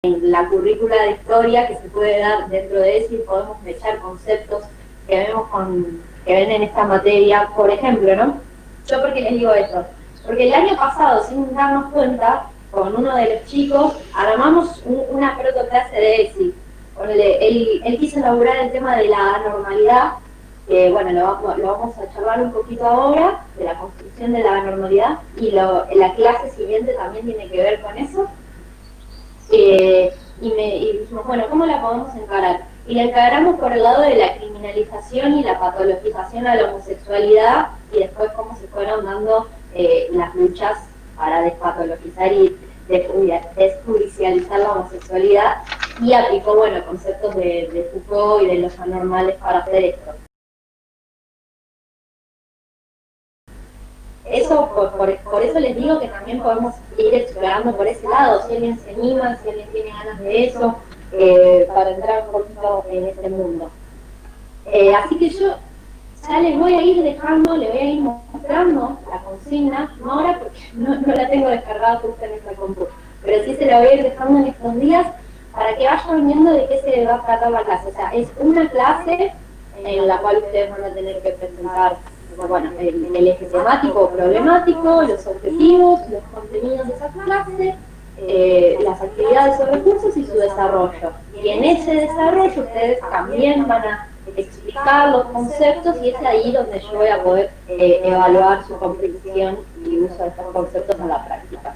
en la currícula de historia que se puede dar dentro de eso y podemos echar conceptos que vemos que ven en esta materia, por ejemplo, ¿no? Yo porque les digo esto, porque el año pasado, sin darnos cuenta, con uno de los chicos, armamos una protoclase de ESI. Él quiso elaborar el tema de la anormalidad, que bueno, lo vamos a charlar un poquito ahora, de la construcción de la anormalidad, y la clase siguiente también tiene que ver con eso. Y dijimos, bueno, ¿cómo la podemos encarar? Y la encaramos por el lado de la criminalización y la patologización a la homosexualidad, y después cómo se fueron dando las luchas para despatologizar y desjudicializar la homosexualidad, y aplicó, bueno, conceptos de Foucault y de los anormales para hacer esto. Eso, por eso les digo que también podemos ir explorando por ese lado, si alguien se anima, si alguien tiene ganas de eso, para entrar un poquito en este mundo. Así que yo ya les voy a ir dejando, les voy a ir mostrando la consigna, no ahora porque no la tengo descargada justo en esta compu, pero sí se la voy a ir dejando en estos días para que vayan viendo de qué se va a tratar la clase. O sea, es una clase en la cual ustedes van a tener que presentar, bueno, el eje temático o problemático, los objetivos, los contenidos de esa clase, las actividades o recursos y su desarrollo. Y en ese desarrollo ustedes también van a explicar los conceptos, y es ahí donde yo voy a poder evaluar su comprensión y uso de estos conceptos en la práctica.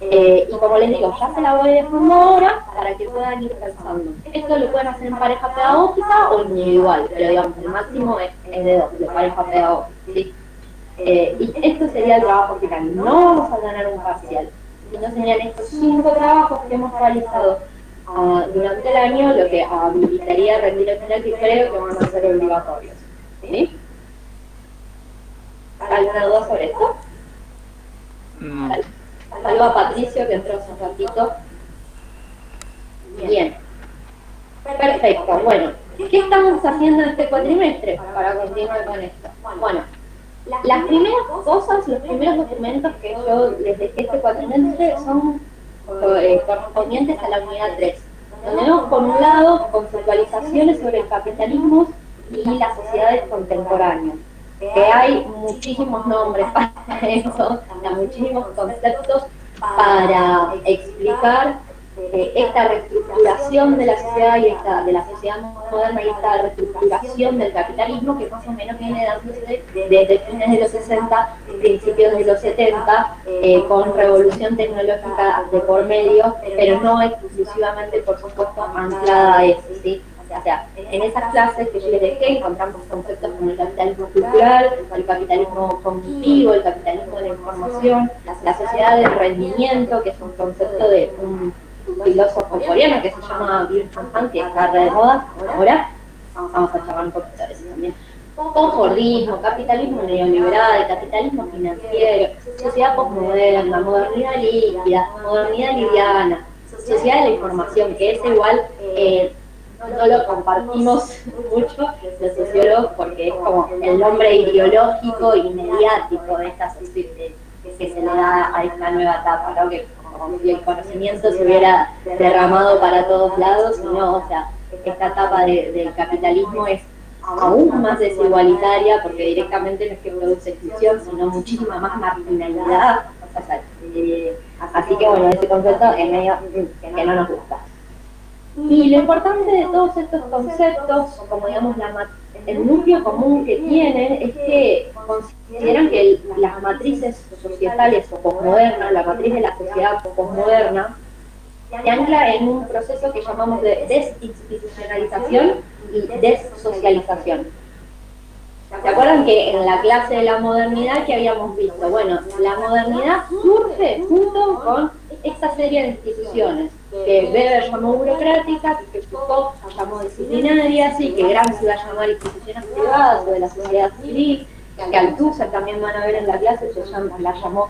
Y como les digo, ya se la voy dejando ahora para que puedan ir pensando. Esto lo pueden hacer en pareja pedagógica o individual, pero digamos, el máximo es de dos, de pareja pedagógica, ¿sí? Y esto sería el trabajo final. No vamos a tener un parcial, sino serían estos 5 trabajos que hemos realizado durante el año, lo que habilitaría a rendir el final, que creo que van a ser obligatorios, ¿sí? ¿Alguna duda sobre esto? Saludo a Patricio, que entró hace un ratito. Bien. Perfecto. Bueno, ¿qué estamos haciendo este cuatrimestre para continuar con esto? Bueno, las primeras cosas, los primeros documentos que yo les dejé este cuatrimestre son correspondientes a la unidad 3. Tenemos por un lado conceptualizaciones sobre el capitalismo y las sociedades contemporáneas, que hay muchísimos nombres para eso, muchísimos conceptos para explicar esta reestructuración de la sociedad y de la sociedad moderna, y esta reestructuración del capitalismo, que más o menos viene dándose desde fines de los 60, principios de los 70, con revolución tecnológica de por medio, pero no exclusivamente, por supuesto, anclada a eso, ¿sí? O sea, en esas clases que yo les dejé encontramos conceptos como el capitalismo cultural, el capitalismo cognitivo, el capitalismo de la información, la sociedad del rendimiento, que es un concepto de un filósofo coreano que se llama Byung-Chul Han, que está de moda ahora. Vamos a charlar un poquito de eso también. Posmodismo, capitalismo neoliberal, capitalismo financiero, sociedad posmoderna, modernidad líquida, modernidad liviana, sociedad de la información, que es igual, no lo compartimos mucho los sociólogos porque es como el nombre ideológico y mediático de esta sociedad que se le da a esta nueva etapa, ¿no? Que como si el conocimiento se hubiera derramado para todos lados, no, o sea, esta etapa del capitalismo es aún más desigualitaria, porque directamente no es que produce exclusión, sino muchísima más marginalidad. O sea, así que bueno, ese concepto es medio que no nos gusta. Y lo importante de todos estos conceptos, como digamos el núcleo común que tienen, es que consideran que las matrices societales o posmodernas, la matriz de la sociedad posmoderna, se ancla en un proceso que llamamos de desinstitucionalización y dessocialización. ¿Se acuerdan que en la clase de la modernidad que habíamos visto? Bueno, la modernidad surge junto con esta serie de instituciones que Weber llamó burocráticas, que Foucault llamó disciplinarias, y que Gramsci va a llamar instituciones privadas o de la sociedad civil, que Althusser también van a ver en la clase, la llamó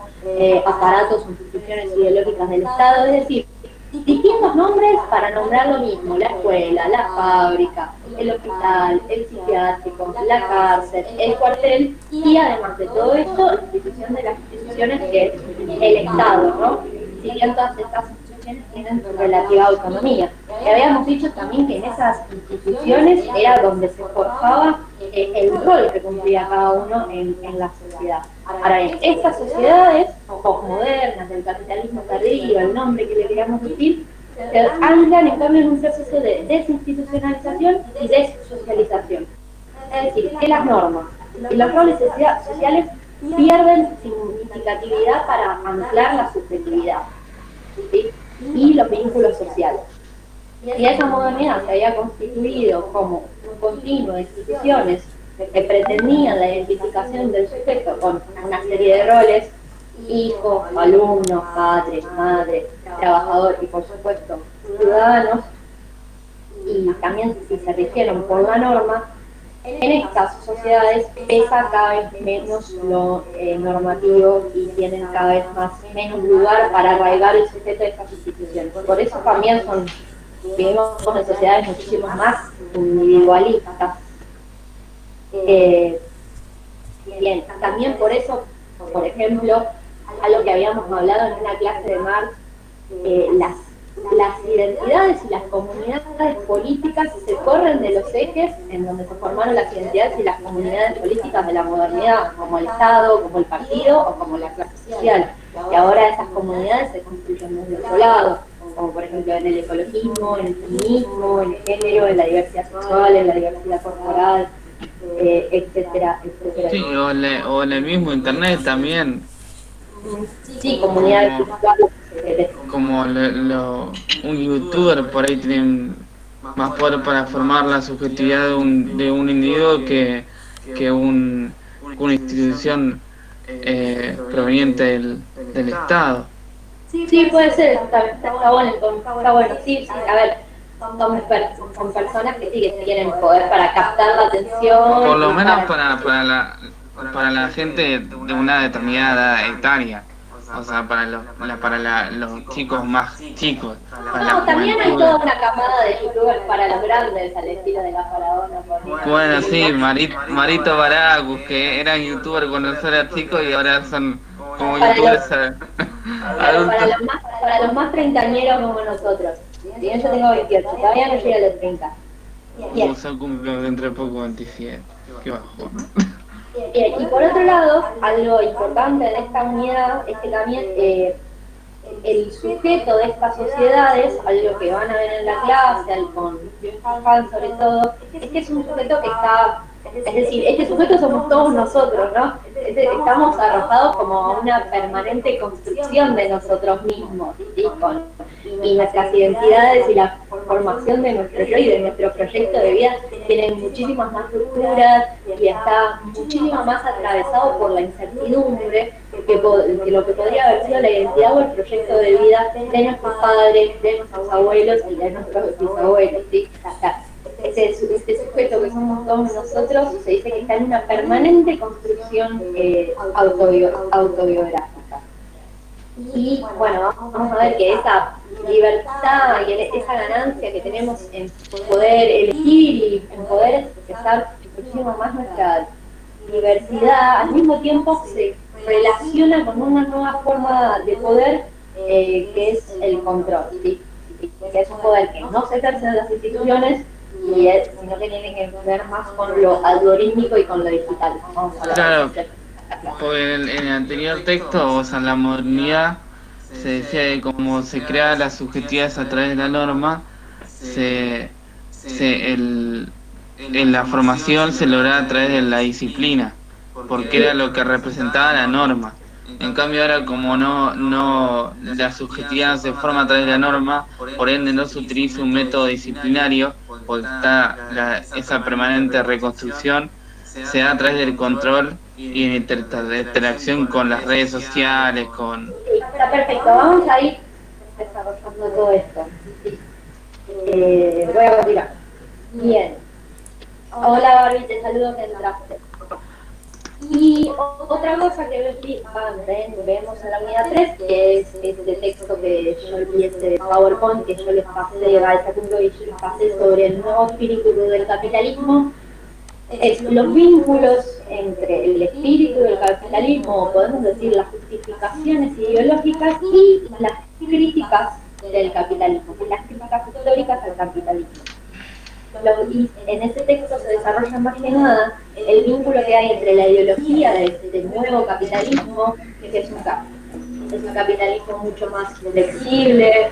aparatos o instituciones ideológicas del Estado. Es decir, distintos nombres para nombrar lo mismo: la escuela, la fábrica, el hospital, el psiquiátrico, la cárcel, el cuartel, y además de todo esto, la institución de las instituciones, que es el Estado, ¿no? Si bien todas estas instituciones tienen relativa autonomía. Y habíamos dicho también que en esas instituciones era donde se forjaba el rol que cumplía cada uno en la sociedad. Ahora bien, estas sociedades posmodernas, del capitalismo tardío, el nombre que le queríamos decir, se anclan en cambio en un proceso de desinstitucionalización y desocialización. Es decir, que las normas y los roles sociales pierden significatividad para anclar la subjetividad, ¿sí? Y los vínculos sociales. Y esa modernidad se había constituido como un continuo de instituciones que pretendían la identificación del sujeto con una serie de roles: hijos, alumnos, padres, madres, trabajador y por supuesto ciudadanos, y también si se rigieron por la norma. En estas sociedades pesa cada vez menos lo normativo y tienen cada vez menos lugar para arraigar el sujeto de estas instituciones. Por eso también vivimos en sociedades muchísimo más individualistas. Bien, también por eso, por ejemplo, algo que habíamos hablado en una clase de Marx, las identidades y las comunidades políticas se corren de los ejes en donde se formaron las identidades y las comunidades políticas de la modernidad, como el Estado, como el partido o como la clase social. Y ahora esas comunidades se construyen desde otro lado, como por ejemplo en el ecologismo, en el feminismo, en el género, en la diversidad sexual, en la diversidad corporal, etcétera, etcétera. Sí, o en el mismo internet también. Sí, comunidades virtuales. Como un youtuber por ahí tiene más poder para formar la subjetividad de un individuo que una institución proveniente del Estado. Sí, puede ser, está bueno, sí, a ver, son personas que sí que tienen poder para captar la atención. Por lo menos para la gente de una determinada edad etaria. O sea, para los chicos más chicos. No, también hay toda una camada de youtubers para los grandes, al estilo de la Faraona. Bueno, sí, Marito Baracus, que eran youtubers cuando era chico y ahora son como youtubers adultos. Para los más treintañeros como nosotros. Bien, yo tengo 28, todavía no llegué a los 30. Bien. Yo cumplo dentro de poco 27. Qué bajo. Y por otro lado, algo importante de esta unidad es que también el sujeto de estas sociedades, algo que van a ver en la clase, con Han sobre todo, es que es un sujeto que está, es decir, este sujeto somos todos nosotros, ¿no? Estamos arrojados como a una permanente construcción de nosotros mismos, ¿sí? Y nuestras identidades y la formación de nuestro yo y de nuestro proyecto de vida tienen muchísimas más rupturas y está muchísimo más atravesado por la incertidumbre que lo que podría haber sido la identidad o el proyecto de vida de nuestros padres, de nuestros abuelos y de nuestros bisabuelos, ¿sí? Este sujeto que somos todos nosotros se dice que está en una permanente construcción autobiográfica. Y bueno, vamos a ver que esa libertad y esa ganancia que tenemos en poder elegir y en poder expresar muchísimo más nuestra diversidad, al mismo tiempo se relaciona con una nueva forma de poder que es el control, ¿sí? Que es un poder que no se ejerce en las instituciones sino que tiene que ver más con lo algorítmico y con lo digital. Claro, porque en el anterior texto, o sea, en la modernidad, se decía que como se crea las subjetividades a través de la norma, en la formación se logra a través de la disciplina, porque era lo que representaba la norma. En cambio ahora, como no la subjetividad se forma a través de la norma, por ende no se utiliza un método disciplinario, porque está esa permanente reconstrucción, se da a través del control y de interacción con las redes sociales, con... Sí, está perfecto, vamos a ir desarrollando todo esto. Voy a continuar. Bien. Hola Barbie, te saludo que entraste. Y otra cosa que vemos en la unidad 3, que es este texto que yo vi, de PowerPoint, que yo les pasé a ese punto y yo les pasé sobre el nuevo espíritu del capitalismo, es los vínculos entre el espíritu del capitalismo, o podemos decir las justificaciones ideológicas y las críticas del capitalismo, las críticas históricas al capitalismo. Y en ese texto se desarrolla más que nada el vínculo que hay entre la ideología del nuevo capitalismo, que es un capitalismo mucho más flexible,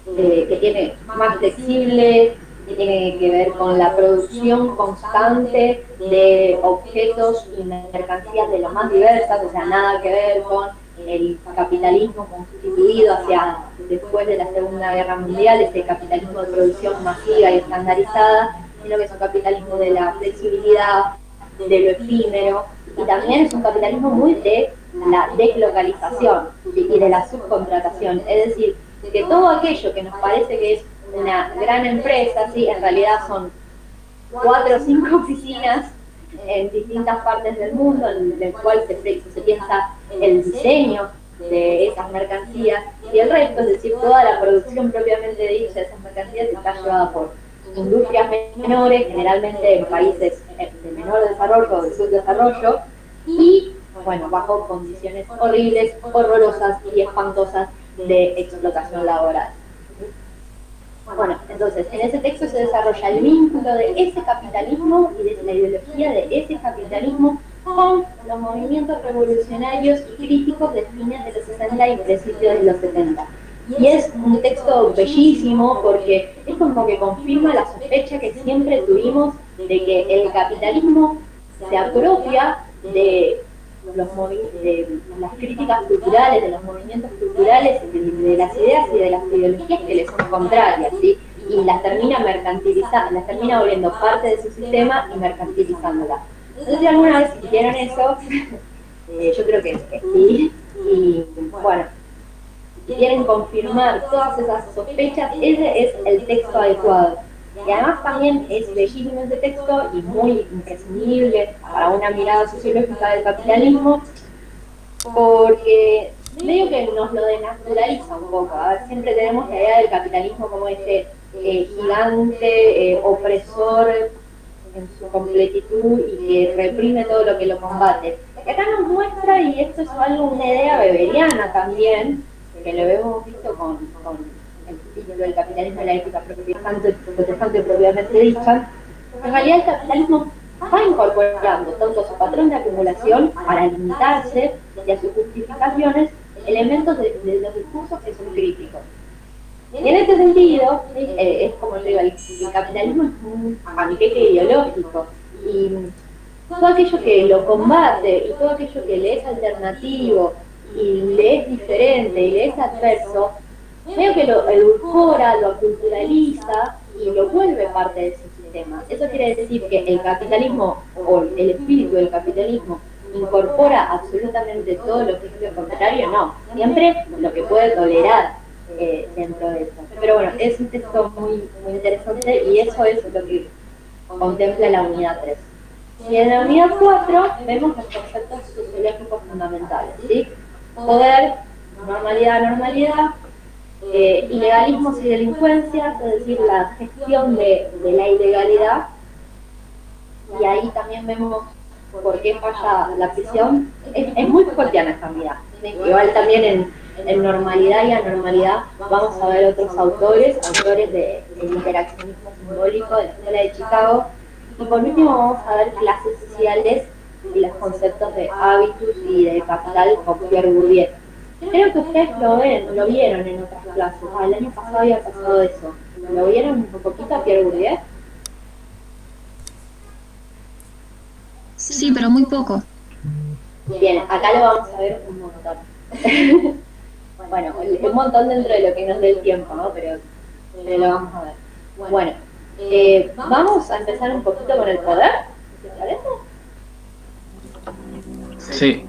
que tiene más flexible, que tiene que ver con la producción constante de objetos y mercancías de lo más diversas, o sea, nada que ver con el capitalismo constituido hacia después de la Segunda Guerra Mundial, ese capitalismo de producción masiva y estandarizada, sino que es un capitalismo de la flexibilidad, de lo efímero, y también es un capitalismo muy de la deslocalización y de la subcontratación, es decir, que todo aquello que nos parece que es una gran empresa, ¿sí? En realidad son 4 o 5 oficinas en distintas partes del mundo, en el cual se piensa el diseño de esas mercancías, y el resto, es decir, toda la producción propiamente dicha de esas mercancías está llevada por industrias menores, generalmente en países de menor desarrollo o de subdesarrollo, y bueno, bajo condiciones horribles, horrorosas y espantosas de explotación laboral. Bueno, entonces, en ese texto se desarrolla el vínculo de ese capitalismo y de la ideología de ese capitalismo con los movimientos revolucionarios y críticos de fines de los 60 y principios de los 70. Y es un texto bellísimo porque es como que confirma la sospecha que siempre tuvimos de que el capitalismo se apropia de las críticas culturales, de los movimientos culturales, de las ideas y de las ideologías que les son contrarias, ¿sí? Y las termina mercantilizando, las termina volviendo parte de su sistema y mercantilizándola. Entonces, si alguna vez hicieron eso, yo creo que sí, y bueno, si quieren confirmar todas esas sospechas, ese es el texto adecuado. Y además también es bellísimo ese texto y muy imprescindible para una mirada sociológica del capitalismo, porque medio que nos lo denaturaliza un poco. A ver, siempre tenemos la idea del capitalismo como ese gigante, opresor en su completitud y que reprime todo lo que lo combate. Y acá nos muestra, y esto es algo, una idea weberiana también, que lo hemos visto con el título del capitalismo y la ética protestante propiamente dicha, en realidad el capitalismo va incorporando tanto su patrón de acumulación para limitarse y a sus justificaciones elementos de los discursos que son críticos. Y en este sentido, es como digo, el capitalismo es un panqueque ideológico y todo aquello que lo combate y todo aquello que le es alternativo y le es diferente y le es adverso, veo que lo edulcora, lo culturaliza y lo vuelve parte de su sistema. Eso quiere decir que el capitalismo o el espíritu del capitalismo incorpora absolutamente todo lo que es lo contrario, no, siempre lo que puede tolerar dentro de eso. Pero bueno, es un texto muy, muy interesante y eso es lo que contempla la unidad 3. Y en la unidad 4 vemos los conceptos sociológicos fundamentales, ¿sí? Poder, normalidad, ilegalismos y delincuencias, es decir, la gestión de la ilegalidad, y ahí también vemos por qué falla la prisión. Es muy Foucaultiana esta unidad, ¿sí? Igual también en normalidad y anormalidad vamos a ver otros autores del interaccionismo simbólico de la Escuela de Chicago, y por último vamos a ver clases sociales y los conceptos de hábitus y de capital con Pierre Bourdieu. Creo que ustedes lo vieron en otras clases. El año pasado había pasado eso. ¿Lo vieron un poquito a Pierre Bourdieu? Sí, pero muy poco. Bien, acá lo vamos a ver un montón. Bueno, un montón dentro de lo que nos dé el tiempo, ¿no? Pero lo vamos a ver. Bueno, vamos a empezar un poquito con el poder, ¿te parece? Sí.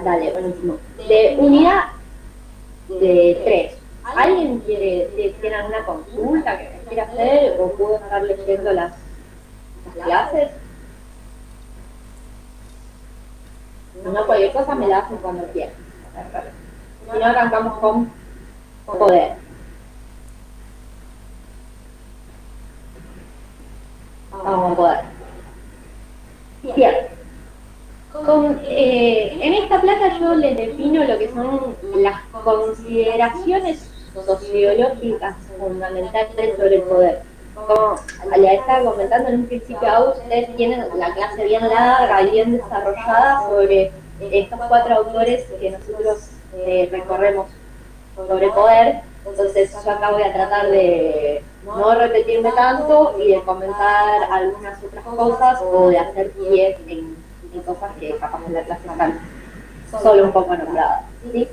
Dale, buenísimo. De unidad de 3. ¿Alguien tiene alguna consulta que quiera hacer o puedo estar leyendo las clases? No, cualquier cosa me la hacen cuando quieran. Si no, arrancamos con poder. Vamos a poder. Bien. En esta esta placa yo les defino lo que son las consideraciones sociológicas fundamentales sobre el poder. Como les estaba comentando en un principio, ustedes tienen la clase bien larga y bien desarrollada sobre estos 4 autores que nosotros recorremos sobre poder. Entonces yo acá voy a tratar de no repetirme tanto y de comentar algunas otras cosas o de hacer pie en cosas que capaz en la clase están solo un poco nombradas, ¿sí?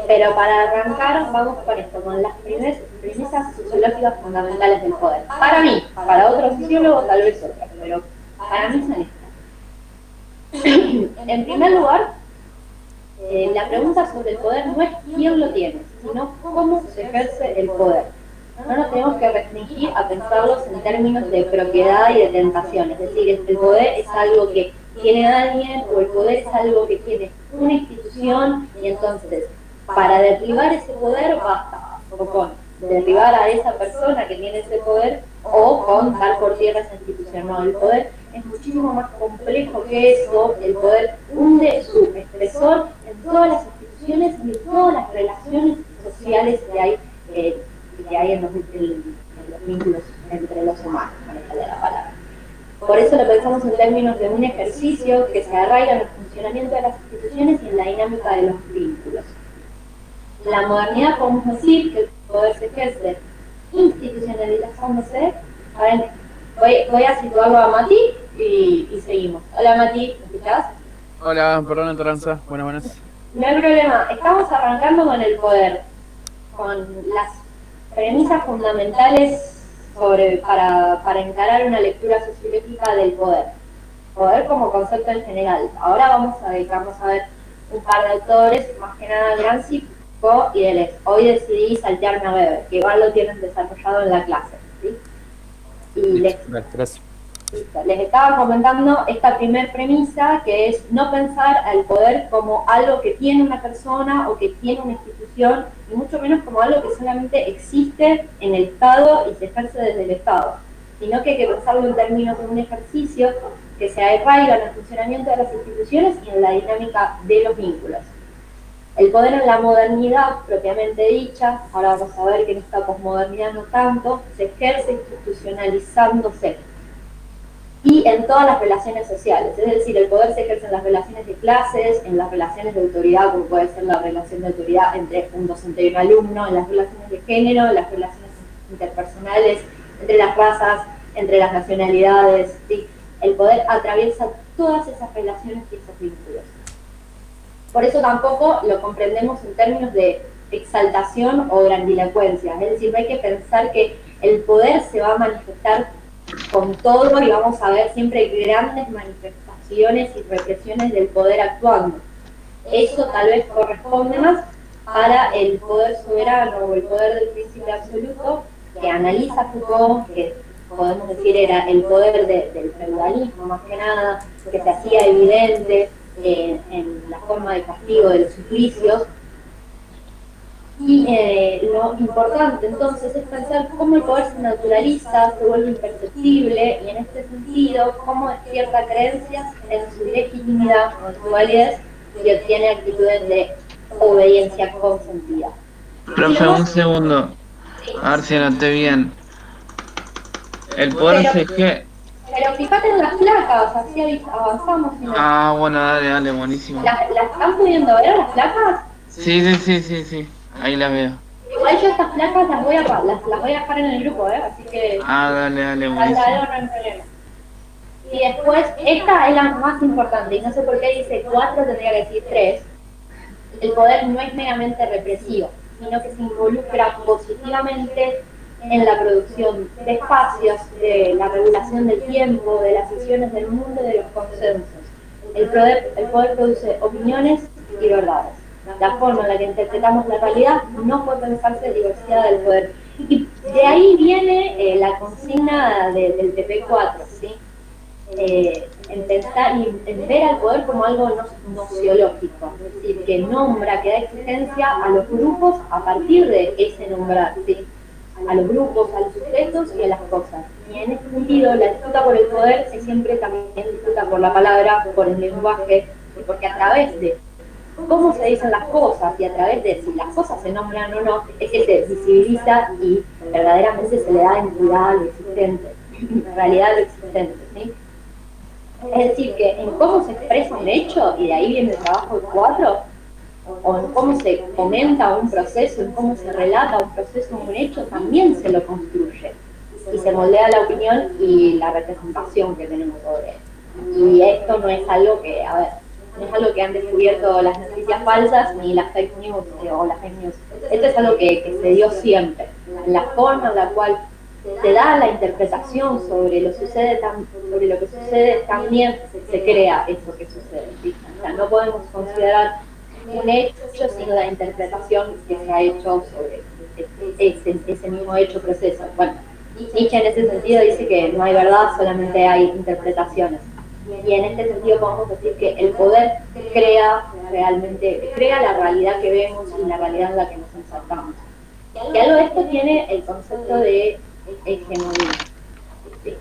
Pero para arrancar vamos con esto, con las premisas sociológicas fundamentales del poder. Para mí, para otros sociólogos tal vez otras, pero para mí son estas. En primer lugar, la pregunta sobre el poder no es quién lo tiene, sino cómo se ejerce el poder. No nos tenemos que restringir a pensarlos en términos de propiedad y de tentación, es decir, el poder es algo que tiene alguien o el poder es algo que tiene una institución y entonces para derribar ese poder basta o con derribar a esa persona que tiene ese poder o con dar por tierra esa institución. No, el poder es muchísimo más complejo que eso. El poder hunde su expresor en todas las instituciones y en todas las relaciones sociales que hay en los vínculos entre los humanos, para la palabra. Por eso lo pensamos en términos de un ejercicio que se arraiga en el funcionamiento de las instituciones y en la dinámica de los vínculos. En la modernidad podemos decir que el poder se ejerce institucionalizándose. A ver, voy a situarlo a Mati y seguimos. Hola Mati, ¿me escuchás? Hola, perdón, Toranza. Buenas. No hay problema, estamos arrancando con el poder, con las premisas fundamentales para encarar una lectura sociológica del poder. Poder como concepto en general. Ahora vamos a dedicarnos a ver un par de autores, más que nada Gramsci y Deleuze. Hoy decidí saltearme a Weber, que igual lo tienen desarrollado en la clase, ¿sí? Y Gracias. les estaba comentando esta primer premisa, que es no pensar al poder como algo que tiene una persona o que tiene una institución, y mucho menos como algo que solamente existe en el Estado y se ejerce desde el Estado, sino que hay que pensarlo en términos de un ejercicio que se arraiga en el funcionamiento de las instituciones y en la dinámica de los vínculos. El poder en la modernidad, propiamente dicha, ahora vamos a ver que en esta posmodernidad no tanto, se ejerce institucionalizándose. Y en todas las relaciones sociales, es decir, el poder se ejerce en las relaciones de clases, en las relaciones de autoridad, como puede ser la relación de autoridad entre un docente y un alumno, en las relaciones de género, en las relaciones interpersonales, entre las razas, entre las nacionalidades, ¿sí? El poder atraviesa todas esas relaciones y esos vínculos. Por eso tampoco lo comprendemos en términos de exaltación o grandilocuencia, es decir, no hay que pensar que el poder se va a manifestar con todo y vamos a ver siempre grandes manifestaciones y represiones del poder actuando. Eso tal vez corresponde más para el poder soberano o el poder del príncipe absoluto que analiza Foucault, que podemos decir era el poder del feudalismo más que nada, que se hacía evidente en la forma de castigo de los suplicios. Y lo importante entonces es pensar cómo el poder se naturaliza, se vuelve imperceptible y en este sentido cómo despierta creencias en su legitimidad o su validez y obtiene actitudes de obediencia consentida. Profe, un segundo, a ver si anoté bien. El poder se ejerce... Pero fíjate en las placas, así avanzamos. Ah, bueno, dale, buenísimo. ¿Las están pudiendo ver las placas? Sí. Ahí las veo. Igual yo estas placas las voy a dejar en el grupo, así que... Ah, dale, buenísimo. No hay problema. Y después, esta es la más importante, y no sé por qué dice 4, tendría que decir 3. El poder no es meramente represivo, sino que se involucra positivamente en la producción de espacios, de la regulación del tiempo, de las visiones del mundo y de los consensos. El poder produce opiniones y verdades. La forma en la que interpretamos la realidad no puede pensarse en diversidad del poder. Y de ahí viene la consigna del TP4, ¿sí? En pensar y en ver al poder como algo nociológico, es decir, que nombra, que da existencia a los grupos a partir de ese nombrar, ¿sí? A los grupos, a los sujetos y a las cosas. Y en ese sentido, la disputa por el poder es siempre también disputa por la palabra, por el lenguaje, porque a través de cómo se dicen las cosas, y a través de si las cosas se nombran o no, es que se visibiliza y verdaderamente se le da entidad a lo existente, realidad a lo existente, ¿sí? Es decir, que en cómo se expresa un hecho, y de ahí viene el trabajo del 4, o en cómo se comenta un proceso, en cómo se relata un proceso o un hecho, también se lo construye. Y se moldea la opinión y la representación que tenemos sobre él. Y esto no es algo que, a ver, no es algo que han descubierto las noticias falsas ni las fake news o las fake news. Esto es algo que se dio siempre. En la forma en la cual se da la interpretación sobre lo que sucede, también se crea eso que sucede, ¿sí? O sea, no podemos considerar un hecho sin la interpretación que se ha hecho sobre ese mismo hecho proceso. Bueno, Nietzsche en ese sentido dice que no hay verdad, solamente hay interpretaciones. Y en este sentido podemos decir que el poder crea la realidad que vemos y la realidad en la que nos ensartamos. Y algo de esto tiene el concepto de hegemonía. Sí.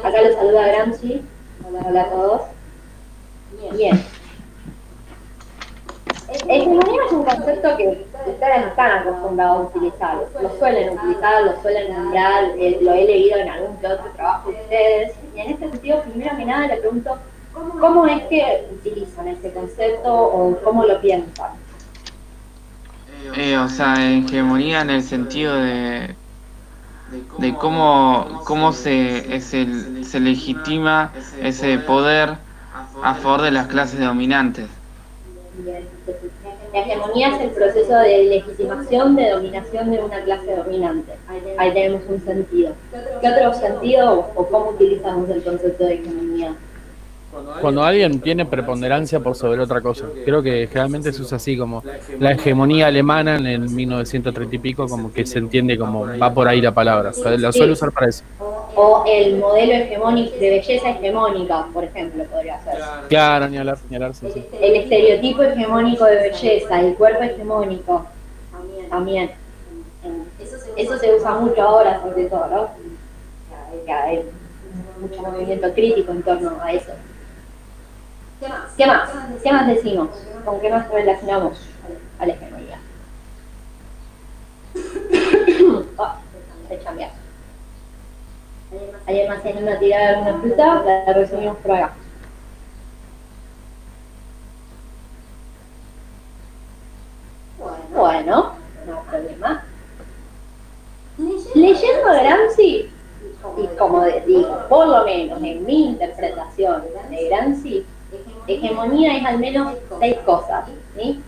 Acá lo saluda Gramsci. Hola a todos. Bien. Hegemonía es un concepto que ustedes no están acostumbrados a utilizar. Lo suelen utilizar, lo suelen nombrar, lo he leído en algún que otro trabajo de ustedes. Y en este sentido, primero que nada, le pregunto, ¿cómo es que utilizan este concepto o cómo lo piensan? O sea, hegemonía en el sentido de cómo se legitima ese poder a favor de las clases dominantes. Bien. La hegemonía es el proceso de legitimación de dominación de una clase dominante. Ahí tenemos un sentido. ¿Qué otro sentido o cómo utilizamos el concepto de hegemonía? Cuando alguien tiene preponderancia por sobre otra cosa. Creo que generalmente se usa así, como la hegemonía alemana en el 1930 y pico, como que se entiende como va por ahí la palabra. La suelo usar para eso. O el modelo hegemónico de belleza hegemónica, por ejemplo, podría ser. Claro, ni hablar, sí. El estereotipo hegemónico de belleza, el cuerpo hegemónico, también. Eso se usa mucho ahora, sobre todo, ¿no? Que hay mucho movimiento crítico en torno a eso. ¿Qué más? ¿Qué más decimos? ¿Con qué más relacionamos a la hegemonía? Se chambea. ¿Alguien más se anima a tirar alguna fruta? La resumimos por acá. Bueno, no hay problema. Leyendo a Gramsci, y como digo, por lo menos en mi interpretación de Gramsci, hegemonía es al menos 6 cosas, ¿sí?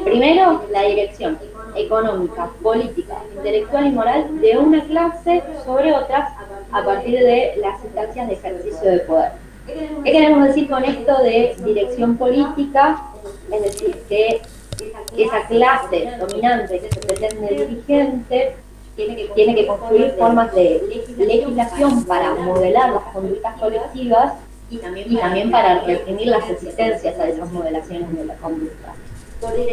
Primero, la dirección económica, política, intelectual y moral de una clase sobre otras a partir de las instancias de ejercicio de poder. ¿Qué queremos decir con esto de dirección política? Es decir, que esa clase dominante que se pretende dirigente tiene que construir formas de legislación para modelar las conductas colectivas y también para reprimir las resistencias a esas modelaciones de la conducta.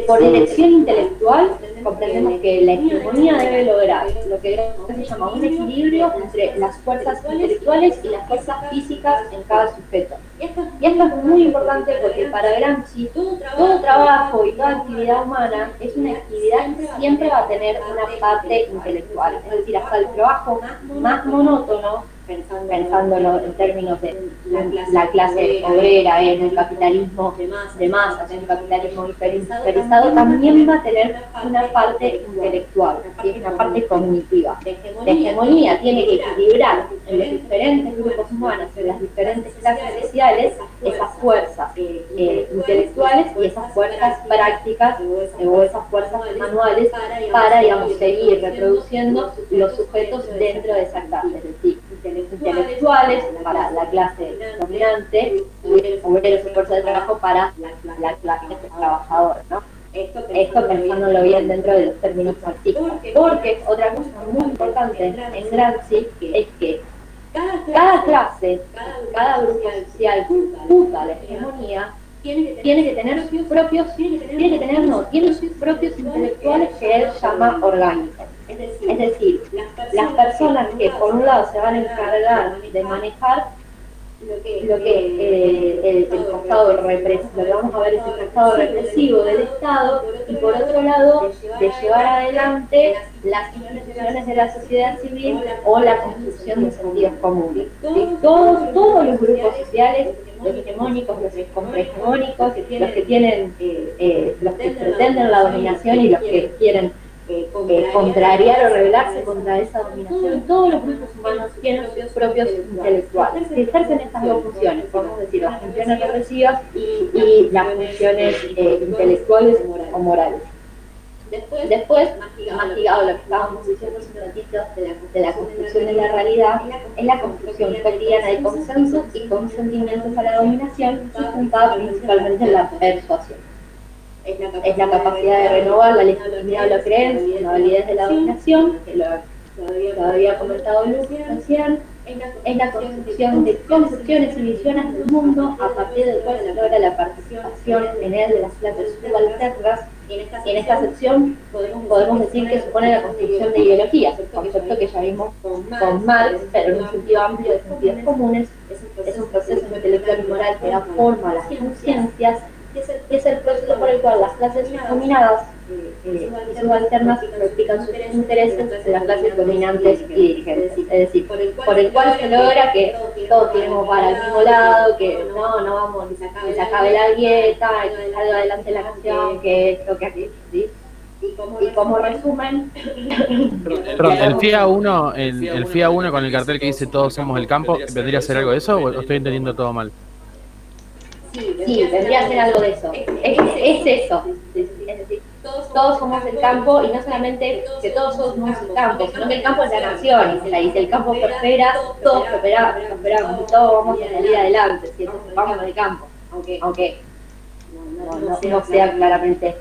Por dirección intelectual, comprendemos que la hegemonía debe lograr lo que se llama un equilibrio entre las fuerzas intelectuales y las fuerzas físicas en cada sujeto. Y esto es muy importante porque para Gramsci todo trabajo y toda actividad humana es una actividad que siempre va a tener una parte intelectual. Es decir, hasta el trabajo más monótono, pensándolo en términos de la clase obrera, en el capitalismo de masas, en el capitalismo hiperizado, también va a tener una parte intelectual, una parte cognitiva. La hegemonía tiene que equilibrar en los diferentes grupos humanos, en las diferentes clases sociales, esas fuerzas intelectuales y esas fuerzas prácticas o esas fuerzas manuales para, digamos, seguir reproduciendo los sujetos dentro de esa clase. Es decir, intelectuales para la clase dominante y obreros y fuerza de trabajo para la clase trabajadora, ¿no? Esto pensándolo bien dentro de los términos marxistas. Porque otra cosa muy importante en Gramsci es que cada clase, cada grupo social que disputa la hegemonía tiene que tener sus propios intelectuales que él llama orgánicos. Es decir, las personas que por un lado se van a encargar de manejar lo que el costado represivo, lo que vamos a ver es el costado represivo del Estado, y por otro lado, de llevar adelante las instituciones de la sociedad civil o la construcción de sentidos comunes. Todos los grupos sociales, los hegemónicos, los contrahegemónicos, los que tienen, los que pretenden la dominación y los que quieren contrariar o rebelarse contra esa dominación, todos los grupos humanos tienen sus propios intelectuales que ejercen estas dos funciones, podemos decir, las funciones represivas y las funciones intelectuales o morales. Después, más ligado a lo que estábamos diciendo hace un ratito de la construcción de la realidad, es la construcción cotidiana de consensos y consentimientos a la dominación, sustentada principalmente en la persuasión. Es la capacidad de renovar la legitimidad o la creencia en la validez de la dominación, que lo había comentado Luz recién. Es la construcción de concepciones y visiones del mundo a partir del cual se logra la participación en él de las clases subalternas. En esta sección podemos decir que supone la construcción de ideologías, concepto que ya vimos con Marx, pero en un sentido amplio de sentidos comunes. Es un proceso intelectual y moral que da forma a las conciencias, que es el proceso por el cual las clases dominadas y subalternas practican sus intereses en las clases dominantes y dirigentes. Es decir, por el cual se logra que todos tiremos para el mismo lado, que no vamos, que se acabe la dieta, que salga adelante la nación, que esto, que aquí, ¿sí? Y como resumen... Perdón, el FIA 1, el FIA 1 con el cartel que dice todos somos el campo, ¿vendría a ser algo de eso o estoy entendiendo todo mal? Sí, vendría a ser algo de eso. Es eso. Es decir, todos somos el campo, y no solamente que todos somos el campo, sino que el campo es la nación. Y si el campo prospera, todos prosperamos, todos vamos a salir adelante, si nos ocupamos del campo. Aunque no sea claramente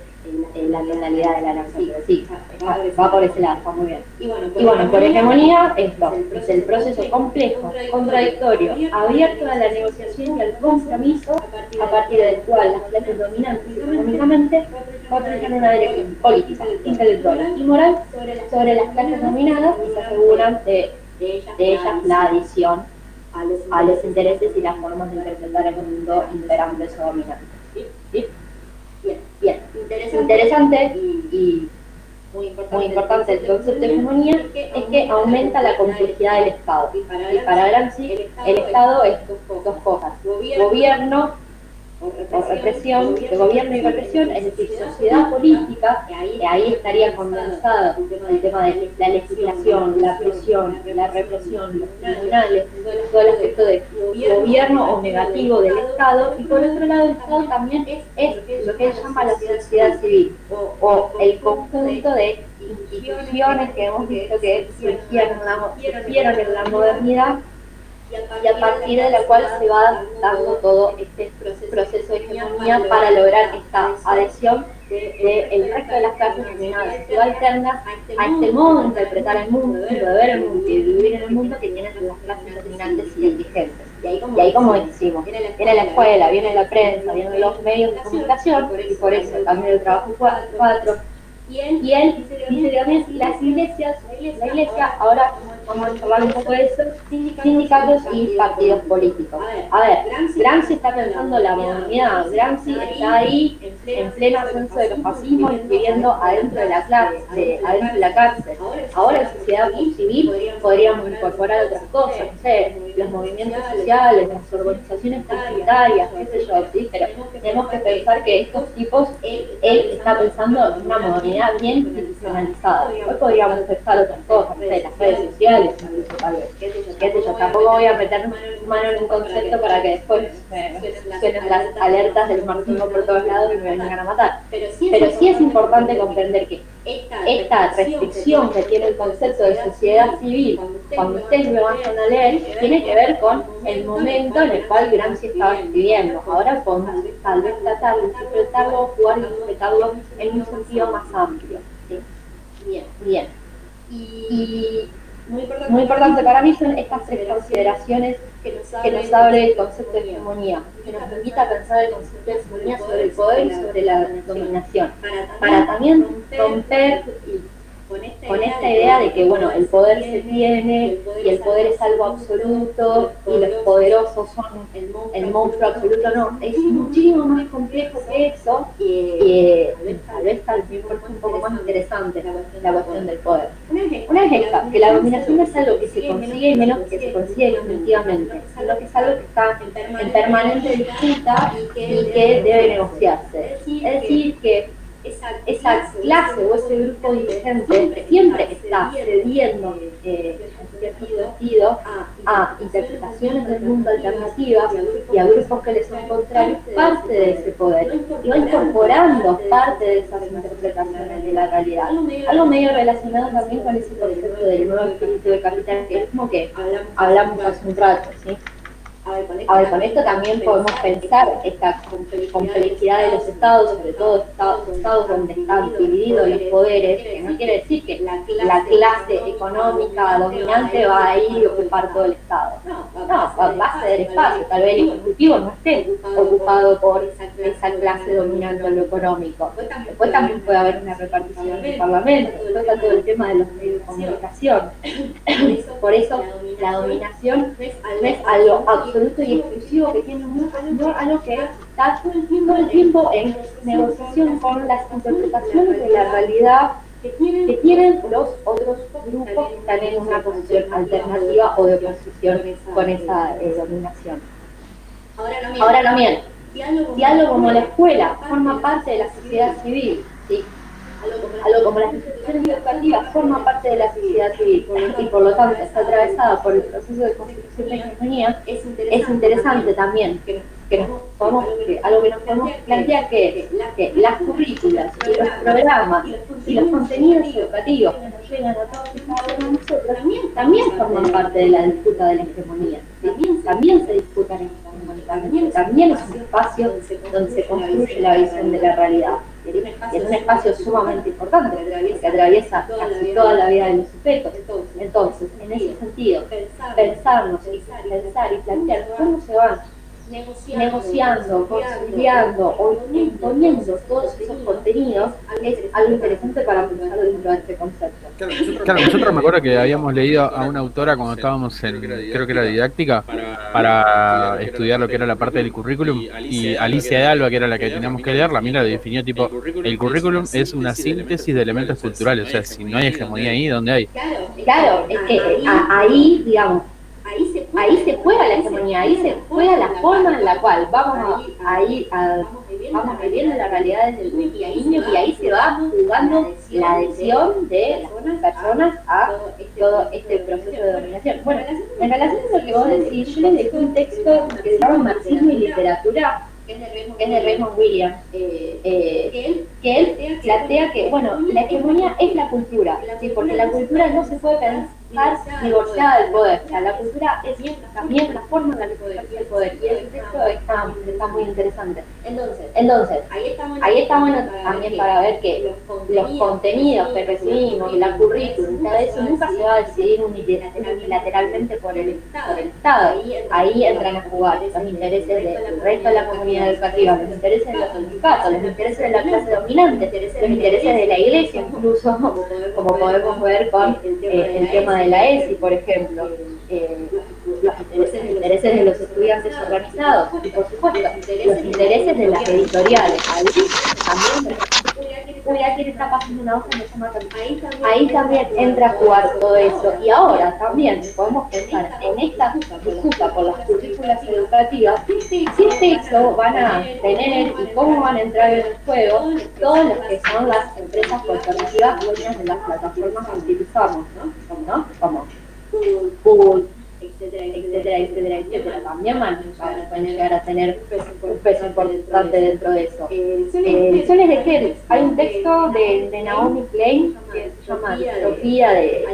la totalidad de la nación, pero sí, va por ese lado, está muy bien. Y bueno, por hegemonía, esto es el proceso complejo, contradictorio, abierto a la negociación y al compromiso, a partir del cual las clases dominantes económicamente ofrecen una dirección política, intelectual y moral sobre las clases dominadas y se aseguran de ellas la adición a los intereses y las formas de interpretar el mundo imperante o dominante. ¿Sí? Bien. Interesante y muy importante el concepto de hegemonía es que aumenta la complejidad del Estado. Y para Gramsci el Estado es dos cosas: gobierno o represión, de gobierno y represión, es decir, sociedad política, que ahí estaría condensado el tema de la legislación, la presión, la represión, los tribunales, todo el aspecto de gobierno o negativo del Estado. Y por otro lado, el Estado también es lo que él llama la sociedad civil, o el conjunto de instituciones que hemos visto que surgieron en la modernidad, y a partir de la cual se va dando todo este proceso de hegemonía para lograr esta adhesión del resto de las clases dominadas y subalternas a este modo de interpretar el mundo, de ver el mundo y de vivir en el mundo que tienen las clases dominantes y dirigentes. Y ahí, como decimos, viene la escuela, viene la prensa, vienen los medios de comunicación, y por eso también el trabajo 4. Y él dice también las iglesias, la iglesia, ahora vamos a charlar un poco de eso, sindicatos y partidos políticos. A ver, Gramsci está pensando la modernidad, Gramsci está ahí en pleno ascenso de los fascismos, viviendo adentro de la clase, adentro de la cárcel. Ahora en sociedad civil podríamos incorporar otras cosas, no sé, los movimientos sociales, las organizaciones comunitarias, qué sé yo, ¿sí? Pero tenemos que pensar que estos tipos, él está pensando en una modernidad bien institucionalizada. Hoy podríamos pensar otras cosas, no sé, las redes sociales, incluso, tal vez. Qué sé yo, tampoco voy a meter mano en un concepto para que después suenen las alertas del marxismo por todos lados y me vengan a matar. Pero sí es importante comprender que esta restricción que tiene el concepto de sociedad civil, cuando ustedes lo vayan a leer, tiene que ver con el momento en el cual Gramsci estaba escribiendo. Ahora podemos tal vez tratar de interpretarlo, jugar y interpretarlo en un sentido más amplio. ¿Sí? Bien. Y muy importante para mí son estas tres consideraciones que nos abre el concepto de hegemonía, que nos invita a pensar el concepto de hegemonía sobre el poder y sobre la dominación, para también romper con esta idea de que, bueno, el poder se tiene y el poder es algo absoluto y los poderosos son el monstruo absoluto. No, es muchísimo más complejo que eso y tal vez también es un poco más interesante la cuestión del poder. Una vez hecha, que la dominación no es algo que se consigue y menos que se consigue definitivamente, sino que es algo que está en permanente disputa y que debe negociarse. Es decir, que esa clase o ese grupo dirigente siempre está cediendo en cierto sentido a interpretaciones del mundo alternativas y a grupos que les son contrarios parte de ese poder y va incorporando parte de esas interpretaciones de la realidad. Algo medio relacionado también con ese concepto del nuevo espíritu de capitalismo que hablamos hace un rato, ¿sí? A ver, con esto también podemos pensar esta complejidad de los estados, sobre todo estados donde están divididos los poderes, que no quiere decir que la clase económica dominante va a ir y ocupar todo el estado. No, va a ceder espacio, tal vez el ejecutivo no esté ocupado por esa clase dominante en lo económico. Después también puede haber una repartición en el parlamento, después está todo el tema de los medios de comunicación. Por eso la dominación no es algo absoluto y exclusivo que tiene un mundo, algo que está todo el tiempo en negociación con las interpretaciones de la realidad que tienen los otros grupos que están en una posición alternativa o de oposición con esa dominación. Ahora también, si algo como la escuela forma parte de la sociedad civil, ¿sí? Algo como las instituciones educativas forma parte de la sociedad civil y por lo tanto está atravesada por el proceso de construcción de hegemonía, es interesante también algo que nos podemos plantear que las currículas y los programas y los contenidos educativos que nos llegan a todos y cada uno de nosotros también forman parte de la disputa de la hegemonía. También se disputa la hegemonía, también es un espacio donde se construye la visión de la realidad. Y es un espacio sumamente importante que atraviesa casi toda la vida de los sujetos. Entonces, en ese sentido, pensarnos y pensar y plantear cómo se van negociando, conciliando o imponiendo todos esos contenidos es algo interesante para pensar dentro de este concepto. Claro, nosotros me acuerdo que habíamos leído a una autora cuando estábamos en, creo que era didáctica, para estudiar lo que era la parte del currículum, y Alicia de Alba, que era la que teníamos que leer, la mina lo definió tipo, el currículum es una síntesis de elementos culturales, o sea, si no hay hegemonía ahí, ¿dónde hay? Claro, es que ahí, digamos, ahí se juega la hegemonía, ahí se juega la forma en la cual vamos viviendo la realidad desde el niño y ahí se va jugando la adhesión de las personas a todo este proceso de dominación. Bueno, en relación a lo que vos decís, yo les dejé un texto que se llama Marxismo y Literatura, que es de Raymond Williams, que él plantea que, bueno, la hegemonía es la cultura, ¿sí? Porque la cultura no se puede pensar divorciada del poder, o sea, la cultura es también la forma en la que se ejerce el poder, y ese texto está muy interesante. Entonces, ahí está bueno también para ver que los contenidos que recibimos, la currículum, todo eso nunca se va a decidir unilateralmente por el Estado. Ahí entran a jugar los intereses del resto de la comunidad educativa, los intereses de los sindicatos, los intereses de la clase dominante, los intereses de la iglesia, incluso, como podemos ver con el tema de la ESI, por ejemplo, los intereses de los estudiantes organizados y, por supuesto, los intereses de las editoriales. Ahí también que está pasando una hoja que se llama ahí también entra a jugar todo eso. Y ahora también podemos pensar en esta disputa por las currículas educativas, si eso van a tener y cómo van a entrar en el juego todos los que son las empresas corporativas dueñas de las plataformas que utilizamos, ¿no? Como Google, etcétera. También pueden llegar a tener un peso importante dentro de eso. Yo les dejé, hay un texto de Naomi Klein que se llama Distopía de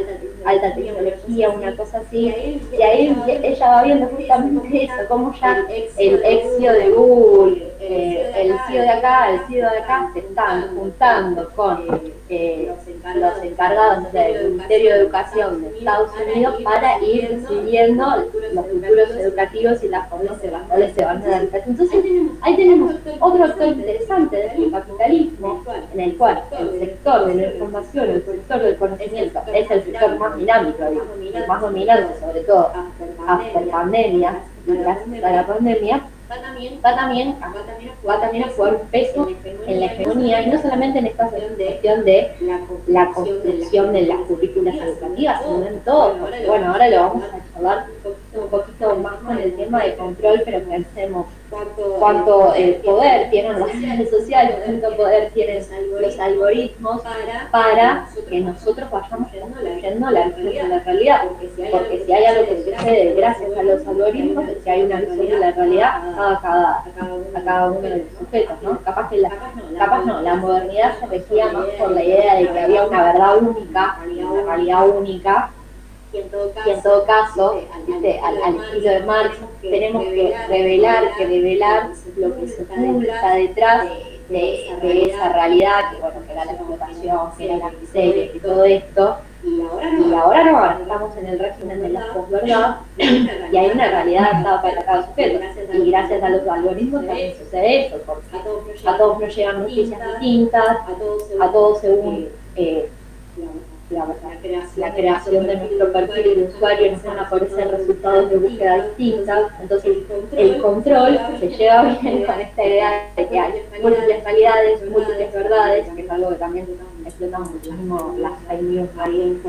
alta tecnología, una cosa así, y ahí ella va viendo justamente eso, cómo ya el CEO de Google, el CEO de acá, el CEO de acá se están juntando con los encargados del Ministerio de Educación de Estados Unidos para ir decidiendo los futuros educativos y las formas en las cuales se van a dar. Entonces, ahí tenemos otro actor interesante del capitalismo, en el cual el sector de la información, el sector del conocimiento, es el sector más dinámico, el más dominante, sobre todo hasta la pandemia, y gracias a la pandemia, va también a jugar un peso en la hegemonía, y no solamente en esta cuestión de la construcción de las currículas educativas, sino en todo. Porque, bueno, ahora lo vamos a charlar un poquito más con el tema de control, pero pensemos cuánto poder tienen las redes sociales, cuánto poder tienen los algoritmos para que nosotros vayamos construyendo la realidad. Porque si hay algo que sucede gracias a los algoritmos, es que hay una visión de la realidad a cada uno de los sujetos, ¿no? Capaz no, la modernidad se regía más por la idea de que había una verdad única, una realidad única, y en todo caso, al estilo de Marx, tenemos que revelar lo que se oculta detrás de esa realidad, que bueno, que era la explotación, que era la miseria, que todo esto. Y ahora no, ahora estamos en el régimen de la posverdad y hay una realidad adaptada para cada sujeto. Y gracias a los algoritmos también sucede eso, porque a todos nos llegan noticias distintas, a todos según la creación de nuestro perfil de usuario nos van a aparecer resultados de búsqueda distintas. Entonces el control se lleva bien con esta idea de que hay múltiples realidades, múltiples verdades, que es algo que también explota muchísimo las fake news.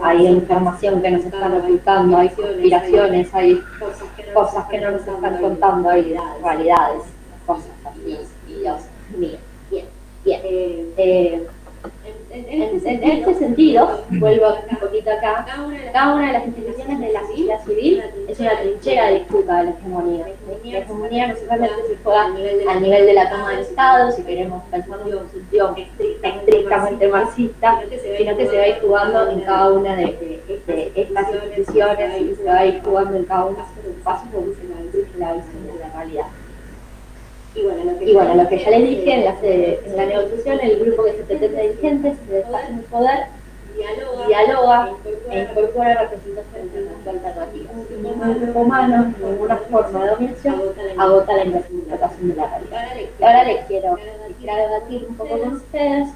Hay información que nos están ocultando, hay conspiraciones, hay cosas que no nos están contando, hay realidades, cosas así. Dios mío. Bien. En este sentido, vuelvo un poquito acá, cada una de las instituciones de la sociedad civil es una trinchera de disputa de la hegemonía. La hegemonía no solamente se juega a nivel de la toma del Estado, si queremos pensar en un sentido estrictamente marxista, sino que se va a ir jugando en cada una de estas instituciones y se va a ir jugando en cada uno de sus pasos según la visión de la realidad. Y bueno, lo que ya les dije, en la negociación, el grupo que se pretende dirigente se despacha en el poder, dialoga e incorpora representaciones alternativas. Ningún grupo humano, ninguna forma de dominación agota la interpretación de la realidad. Y ahora les quiero debatir un poco con ustedes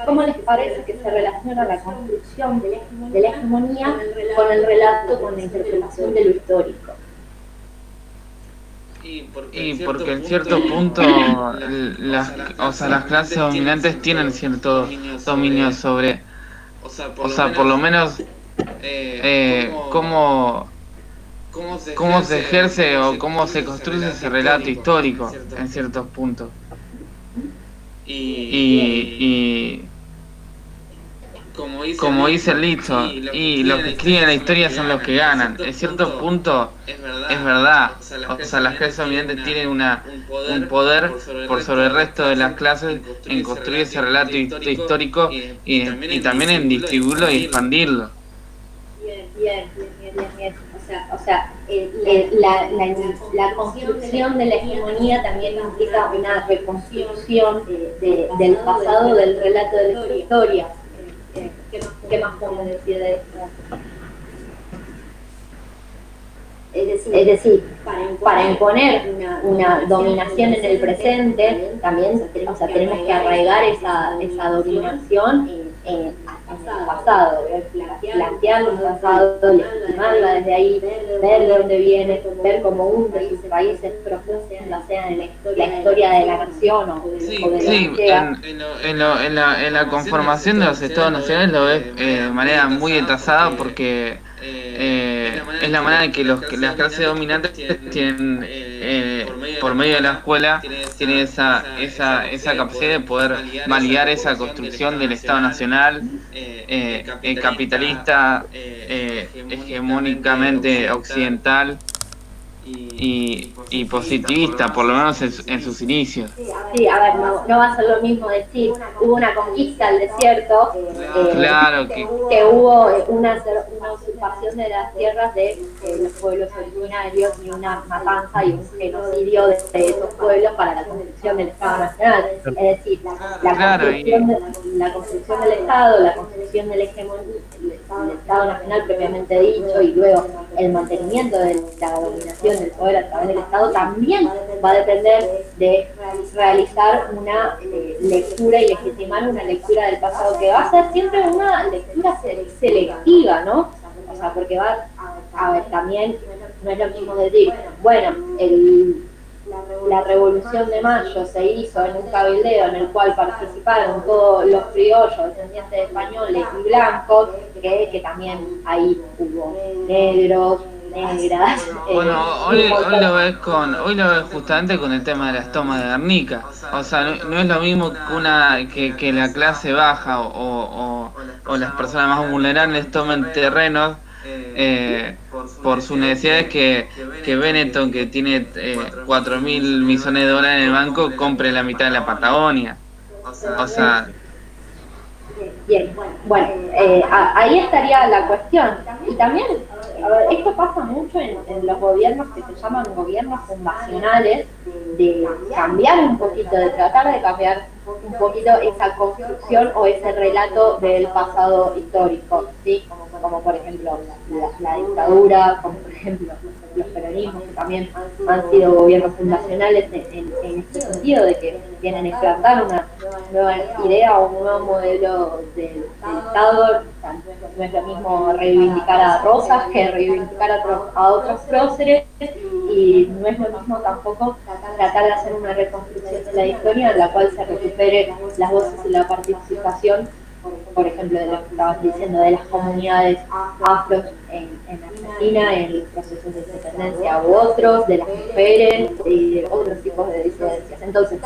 cómo les parece que se relaciona la construcción de la hegemonía con el relato, con la interpretación de lo histórico. Y porque en cierto punto las clases dominantes tienen cierto dominio sobre, por lo menos cómo se ejerce o cómo se construye ese relato histórico en ciertos puntos. Y como dice el dicho, y los que escriben la historia son los que ganan. En cierto punto es verdad. O sea, las clases dominantes tienen un poder por sobre el resto de las clases en construir ese relato histórico y también en distribuirlo y expandirlo. Bien. O sea, la construcción de la hegemonía también implica una reconstrucción del pasado, del relato de la historia. ¿Qué más podemos decir de esto? Es decir, para imponer una dominación en el presente, también tenemos que arraigar esa dominación hacia el pasado, plantear un pasado, legitimarla desde ahí, ver de dónde viene, ver cómo uno de sus países profunda sea en la historia de la nación o en la conformación de los estados nacionales lo ves de manera muy detasada porque es la manera en que las clases dominantes tienen por medio de la escuela tienen esa capacidad de poder validar esa construcción del Estado Nacional capitalista, hegemónicamente occidental y positivista, por lo menos en sus inicios. Sí, a ver, no va a ser lo mismo decir hubo una conquista al desierto, Claro que hubo una usurpación de las tierras de los pueblos originarios y una matanza y un genocidio de esos pueblos para la construcción del Estado Nacional. Es decir, la construcción del Estado, la construcción del Estado Nacional propiamente dicho, y luego el mantenimiento de la dominación del poder a través del Estado también va a depender de realizar una lectura y legitimar una lectura del pasado, que va a ser siempre una lectura selectiva, ¿no? O sea, porque va a ver, también no es lo mismo decir, bueno, la Revolución de Mayo se hizo en un cabildeo en el cual participaron todos los criollos, descendientes de españoles y blancos, que también ahí hubo negros, negras. Bueno, hoy lo ves justamente con el tema de las tomas de Guernica. O sea, no es lo mismo que la clase baja o las personas más vulnerables tomen terrenos por sus necesidades que Benetton, que tiene 4.000 millones de dólares en el banco, compre la mitad de la Patagonia. O sea... Bien, bueno, ahí estaría la cuestión. Y también, a ver, esto pasa mucho en los gobiernos que se llaman gobiernos fundacionales, de cambiar un poquito, de tratar de cambiar un poquito esa construcción o ese relato del pasado histórico, ¿sí? Como por ejemplo la dictadura, como por ejemplo los peronismos, que también han sido gobiernos fundacionales en este sentido, de que vienen a implantar una nueva idea o un nuevo modelo del Estado. No es lo mismo reivindicar a Rosas que reivindicar a otros próceres, y no es lo mismo tampoco tratar de hacer una reconstrucción de la historia en la cual se recupere las voces y la participación, por ejemplo, de lo que estabas diciendo, de las comunidades afros en Argentina, en los procesos de independencia u otros, de las mujeres y de otros tipos de disidencias. Entonces,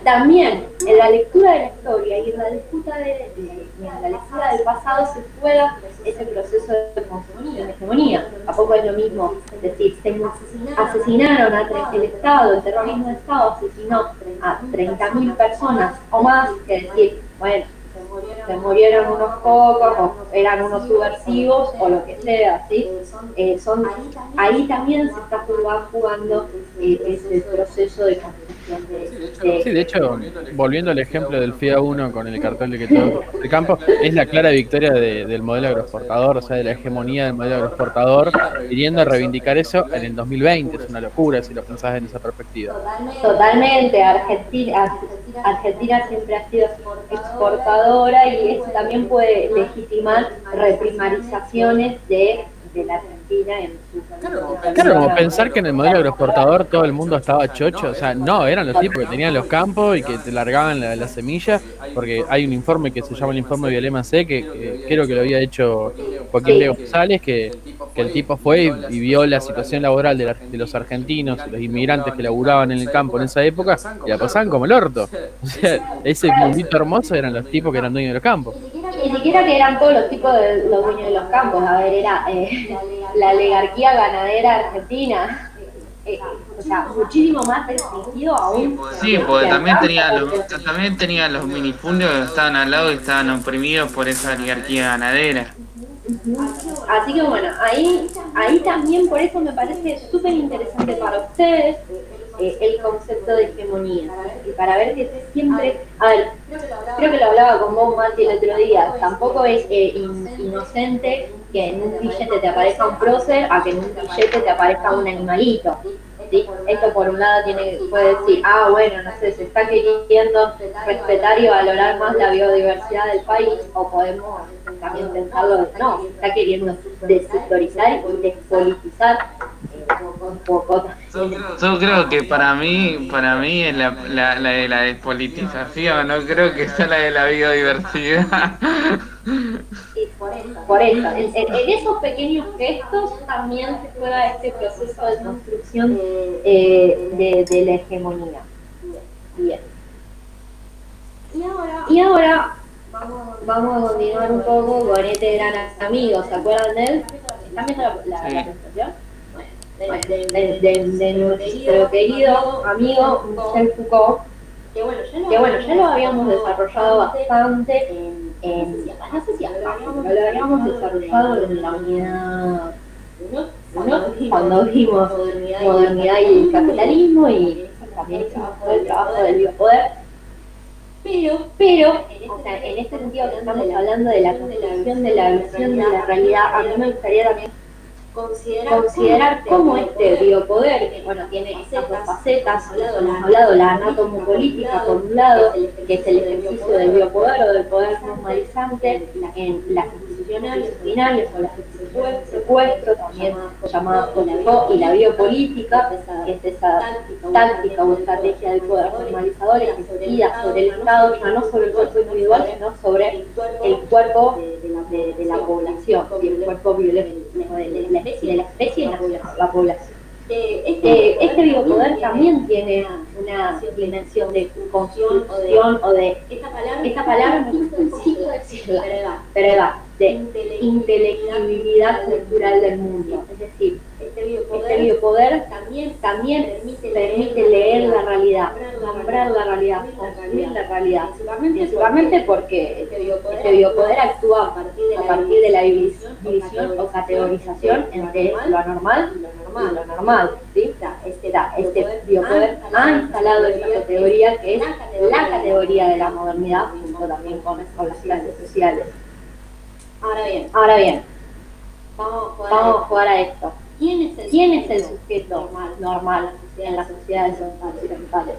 también en la lectura de la historia y en la disputa en la lectura del pasado se juega ese proceso de construcción de hegemonía. ¿A poco es lo mismo decir, asesinaron el Estado, el terrorismo del Estado asesinó a 30.000 personas o más, que decir, bueno, se murieron unos pocos, o eran unos subversivos, o lo que sea, ¿sí? Ahí también se está jugando ese proceso de construcción Sí, de hecho, volviendo al ejemplo del FIA 1 con el cartel de que todo el campo, es la clara victoria del modelo agroexportador, o sea, de la hegemonía del modelo agroexportador, queriendo reivindicar eso en el 2020. Es una locura si lo pensás en esa perspectiva. Totalmente. Argentina siempre ha sido exportadora, y eso también puede legitimar reprimarizaciones de la Argentina en su... Claro, como pensar que en el modelo agroexportador todo el mundo estaba chocho, o sea, no, eran los tipos que tenían los campos y que te largaban la semilla, porque hay un informe que se llama el informe de Violema C, que creo que lo había hecho Joaquín Leo González, que el tipo fue y vio la situación laboral de los argentinos y los inmigrantes que laburaban en el campo en esa época, y la pasaban como el orto. O sea, ese mundito hermoso eran los tipos que eran dueños de los campos. Ni siquiera que eran todos los tipos de los dueños de los campos. A ver, era la oligarquía ganadera argentina, o sea, muchísimo más restringido aún. Sí, porque también tenían los minifundios que estaban al lado y estaban oprimidos por esa oligarquía ganadera. Así que bueno, ahí también, por eso me parece súper interesante para ustedes el concepto de hegemonía, y para ver que siempre, a ver, creo que lo hablaba con vos, Mati, el otro día, tampoco es inocente que en un billete te aparezca un prócer a que en un billete te aparezca un animalito, ¿sí? Esto por un lado puede decir, bueno, no sé, se está queriendo respetar y valorar más la biodiversidad del país, o podemos también pensarlo, no, se está queriendo deshistorizar y despolitizar un poco. Yo creo que para mí es la de la despolitización, no creo que sea la de la biodiversidad. Sí, por eso. En esos pequeños gestos también se juega este proceso de construcción de la hegemonía. Bien. Y ahora vamos a continuar un poco con este gran amigo, ¿se acuerdan de él? ¿Están viendo la presentación? de nuestro querido amigo Michel Foucault, que bueno, ya lo habíamos desarrollado bastante no sé si acá, pero lo habíamos desarrollado en la unidad 1, cuando vimos modernidad y el capitalismo, y también hicimos todo el trabajo del biopoder. Pero, o sea, en este sentido que estamos hablando de la construcción de la visión de la realidad, a mí me gustaría también considerar cómo este biopoder, que bueno, tiene estas dos facetas, hemos hablado, la anátomo-política por un lado, que es el ejercicio del biopoder o del poder normalizante en las instituciones finales o las secuestro, también llamadas por Foucault, y la biopolítica, que es esa táctica o estrategia del poder normalizador exigida sobre el Estado, ya no sobre el cuerpo individual, sino sobre el cuerpo de la población, y el cuerpo biológico de la especie y la población. Este biopoder también tiene una dimensión de construcción o de, esta palabra no consigo decirla, pero va, de inteligibilidad cultural del mundo. Es decir, este biopoder también permite leer la realidad, nombrar la realidad, construir la realidad, principalmente porque este biopoder actúa a partir de la división o categorización entre lo anormal y lo normal, ¿sí? Este biopoder ha instalado esta categoría, que es la categoría de la modernidad, junto también con las clases sociales. Ahora bien, vamos a jugar a esto. ¿Quién es el sujeto normal en las sociedades occidentales?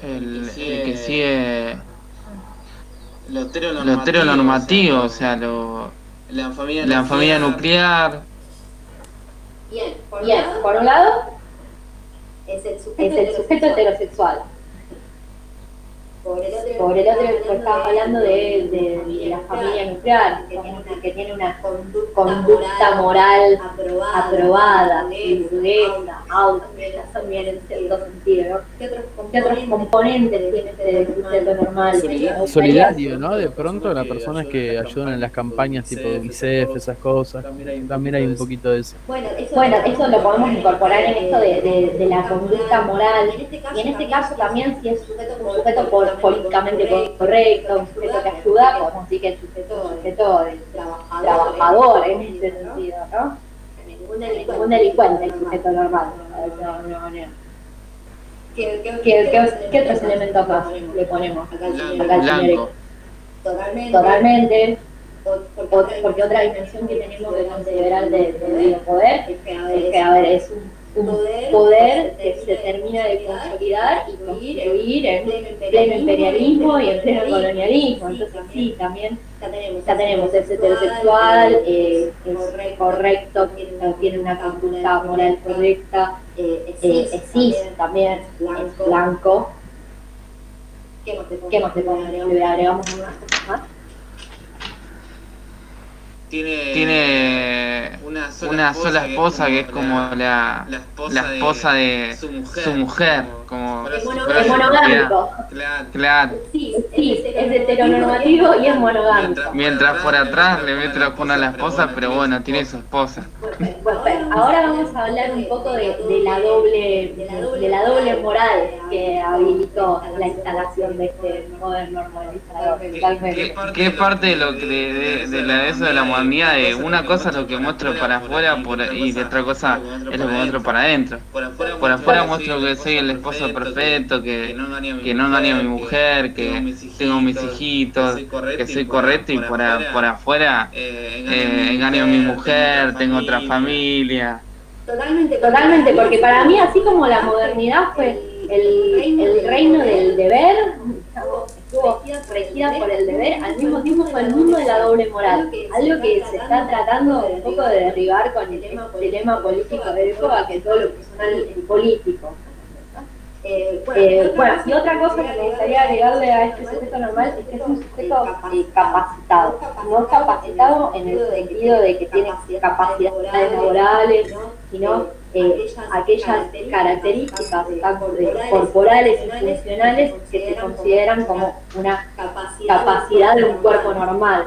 El que sigue lo heteronormativo, o sea, la familia nuclear. Bien, por un lado es el sujeto heterosexual. Por el otro, estamos hablando de la familia nuclear, que tiene una conducta moral aprobada, burguesa, autónoma, también en cierto sentido, ¿no? ¿Qué otros componentes tiene este sujeto normal? Solidario, ¿no? De pronto las personas que ayudan en las campañas tipo UNICEF, esas cosas, también hay un poquito de eso. Bueno, eso lo podemos incorporar en esto de la conducta moral, y en este caso también si es un sujeto políticamente correcto, un sujeto que ayuda, podemos decir que es un sujeto trabajador en este sentido, ¿no? Un delincuente, el sujeto normal, de alguna manera. ¿Qué otros elementos más le ponemos acá al genérico? Totalmente. Porque otra dimensión que tenemos que considerar del poder es que, a ver, es un poder que se termina de consolidar y construir en pleno imperialismo y en pleno colonialismo. Entonces sí, también ya tenemos el heterosexual, es correcto, tiene una conducta moral correcta, es cis también, es blanco. ¿Qué más le ponemos? ¿Le agregamos unas cosas más? Tiene una sola esposa que es como la esposa de su mujer, como es monogámico. Claro. Sí, es heteronormativo y es monogámico. Mientras por atrás le mete los cuernos a la esposa, pero bueno, tiene su esposa. Bueno, ahora vamos a hablar un poco de la doble moral que habilitó la instalación de este poder normalizador. ¿Qué parte de lo que de eso de la modernidad? De una cosa es lo que muestro para afuera y de otra cosa es lo que muestro para adentro. Por afuera muestro que soy el esposo perfecto, que no engaño a mi mujer, que tengo mis hijitos, que soy correcto, y por afuera engaño a mi mujer, tengo otra familia. Totalmente, porque para mí, así como la modernidad fue el reino del deber, estuvo regida por el deber, al mismo tiempo fue el mundo de la doble moral, algo que se está tratando un poco de derribar con el dilema político de época, que todo lo personal es político. Bueno, y otra cosa que me gustaría agregarle a este sujeto normal es que es un sujeto capacitado, no capacitado en el sentido de que tiene capacidades laborales, sino aquellas características tanto corporales y funcionales que se consideran como una capacidad de un cuerpo normal.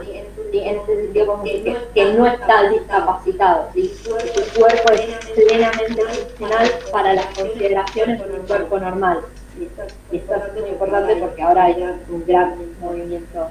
¿sí? En ese sentido, como que no está discapacitado, ¿sí? Que su cuerpo es plenamente funcional para las consideraciones de un cuerpo normal. Y esto es muy importante porque ahora hay un gran movimiento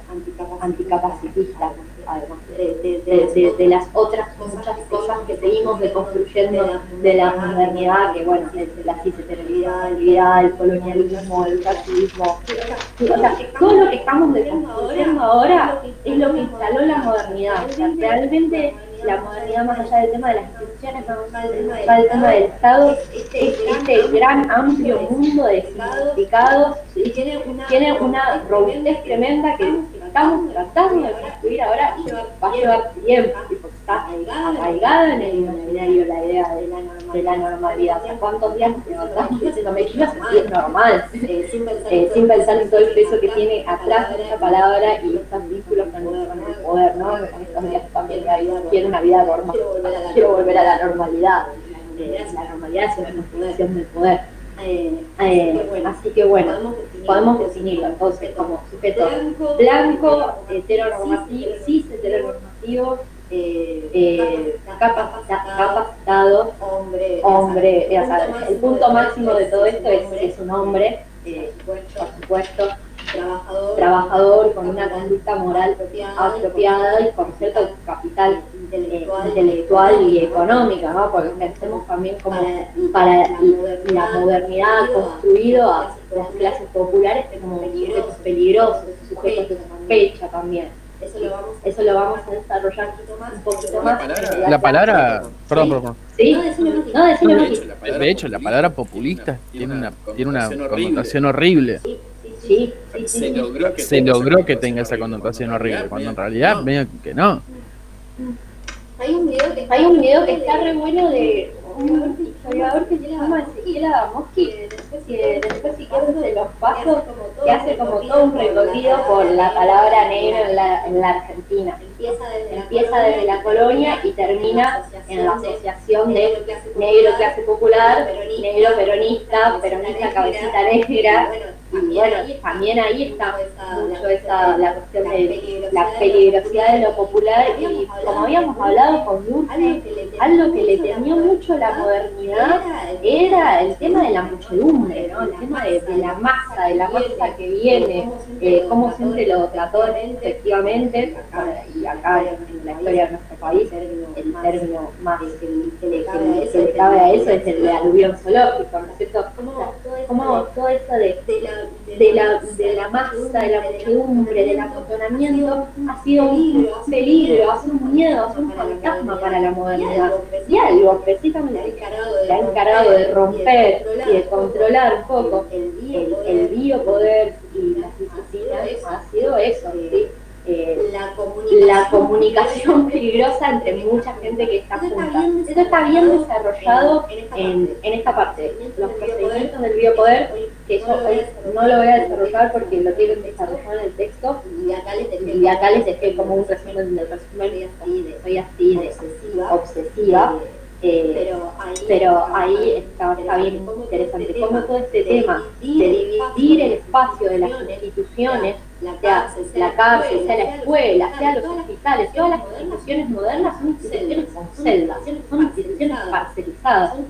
anticapacitista, además de las otras muchas cosas que seguimos deconstruyendo de la modernidad, que bueno, de la cisheterosidad, el colonialismo, el racismo, o sea, todo lo que estamos deconstruyendo ahora es lo que instaló la modernidad. O sea, realmente la modernidad, más allá del tema de las instituciones, más allá del tema del Estado, es este gran amplio mundo de significados, ¿sí? Tiene una robustez tremenda que estamos tratando de construir ahora y va a llevar tiempo, porque está arraigada en el imaginario la idea de la normalidad. O sea, ¿cuántos días nos levantamos diciendo me quiero sentir normal? Sin pensar en todo el peso que tiene atrás de esa palabra y estos vínculos con el poder, ¿no? Con estos días también quiero una vida normal, quiero volver a la normalidad. La normalidad es una construcción del poder. Así que bueno, podemos definirlo entonces como sujeto blanco, heteronormativo, cis heteronormativo, capacitado, hombre, o sea, el punto máximo de todo esto es un hombre, por supuesto, trabajador con una conducta moral apropiada y con cierto capital intelectual y económica, ¿no? Porque pensemos también como para la modernidad ha construido a las clases populares como sujetos peligrosos, sujetos de sospecha también. Eso lo vamos a desarrollar un poquito más. La palabra, perdón. ¿Sí? No, decime más. De hecho, la palabra populista tiene una connotación horrible. Sí. Se logró que tenga esa connotación horrible, cuando en realidad medio que no. Hay un video que está re bueno de un historiador que se llama Ezequiel Adamowski, que después si quieres se los paso, que hace como todo un recorrido por la palabra negro en la Argentina. Empieza desde la colonia y termina en la asociación de negro clase popular, negro peronista cabecita negra. Y bueno, también ahí está mucho la cuestión de la peligrosidad de lo popular y como habíamos hablado con Dulce, algo que le temió mucho la modernidad era el tema de la muchedumbre, ¿no? El tema de la masa que viene, cómo siempre lo trató efectivamente, y acá en la historia de nuestro país, el término más que le cabe a eso es el de aluvión zoológico, ¿no es cierto? Como todo eso de la masa, de la muchedumbre, del amontonamiento, ha sido un peligro, ha sido un miedo, ha sido un fantasma para la modernidad. Y algo precisamente que ha encargado de romper y de controlar un poco el biopoder y las disciplinas ha sido eso, ¿sí? La comunicación peligrosa entre mucha gente que está junta. Eso está bien desarrollado en esta parte. Los procedimientos del biopoder, que yo hoy no lo voy a desarrollar porque lo tienen desarrollado en el texto, y acá les dejé como un resumen del resumen, soy así de obsesiva. Pero ahí está bien interesante cómo todo este tema de dividir el espacio de las instituciones, sea la cárcel, sea la escuela, sea los hospitales, todas las instituciones modernas son instituciones con celdas, son instituciones parcelizadas, son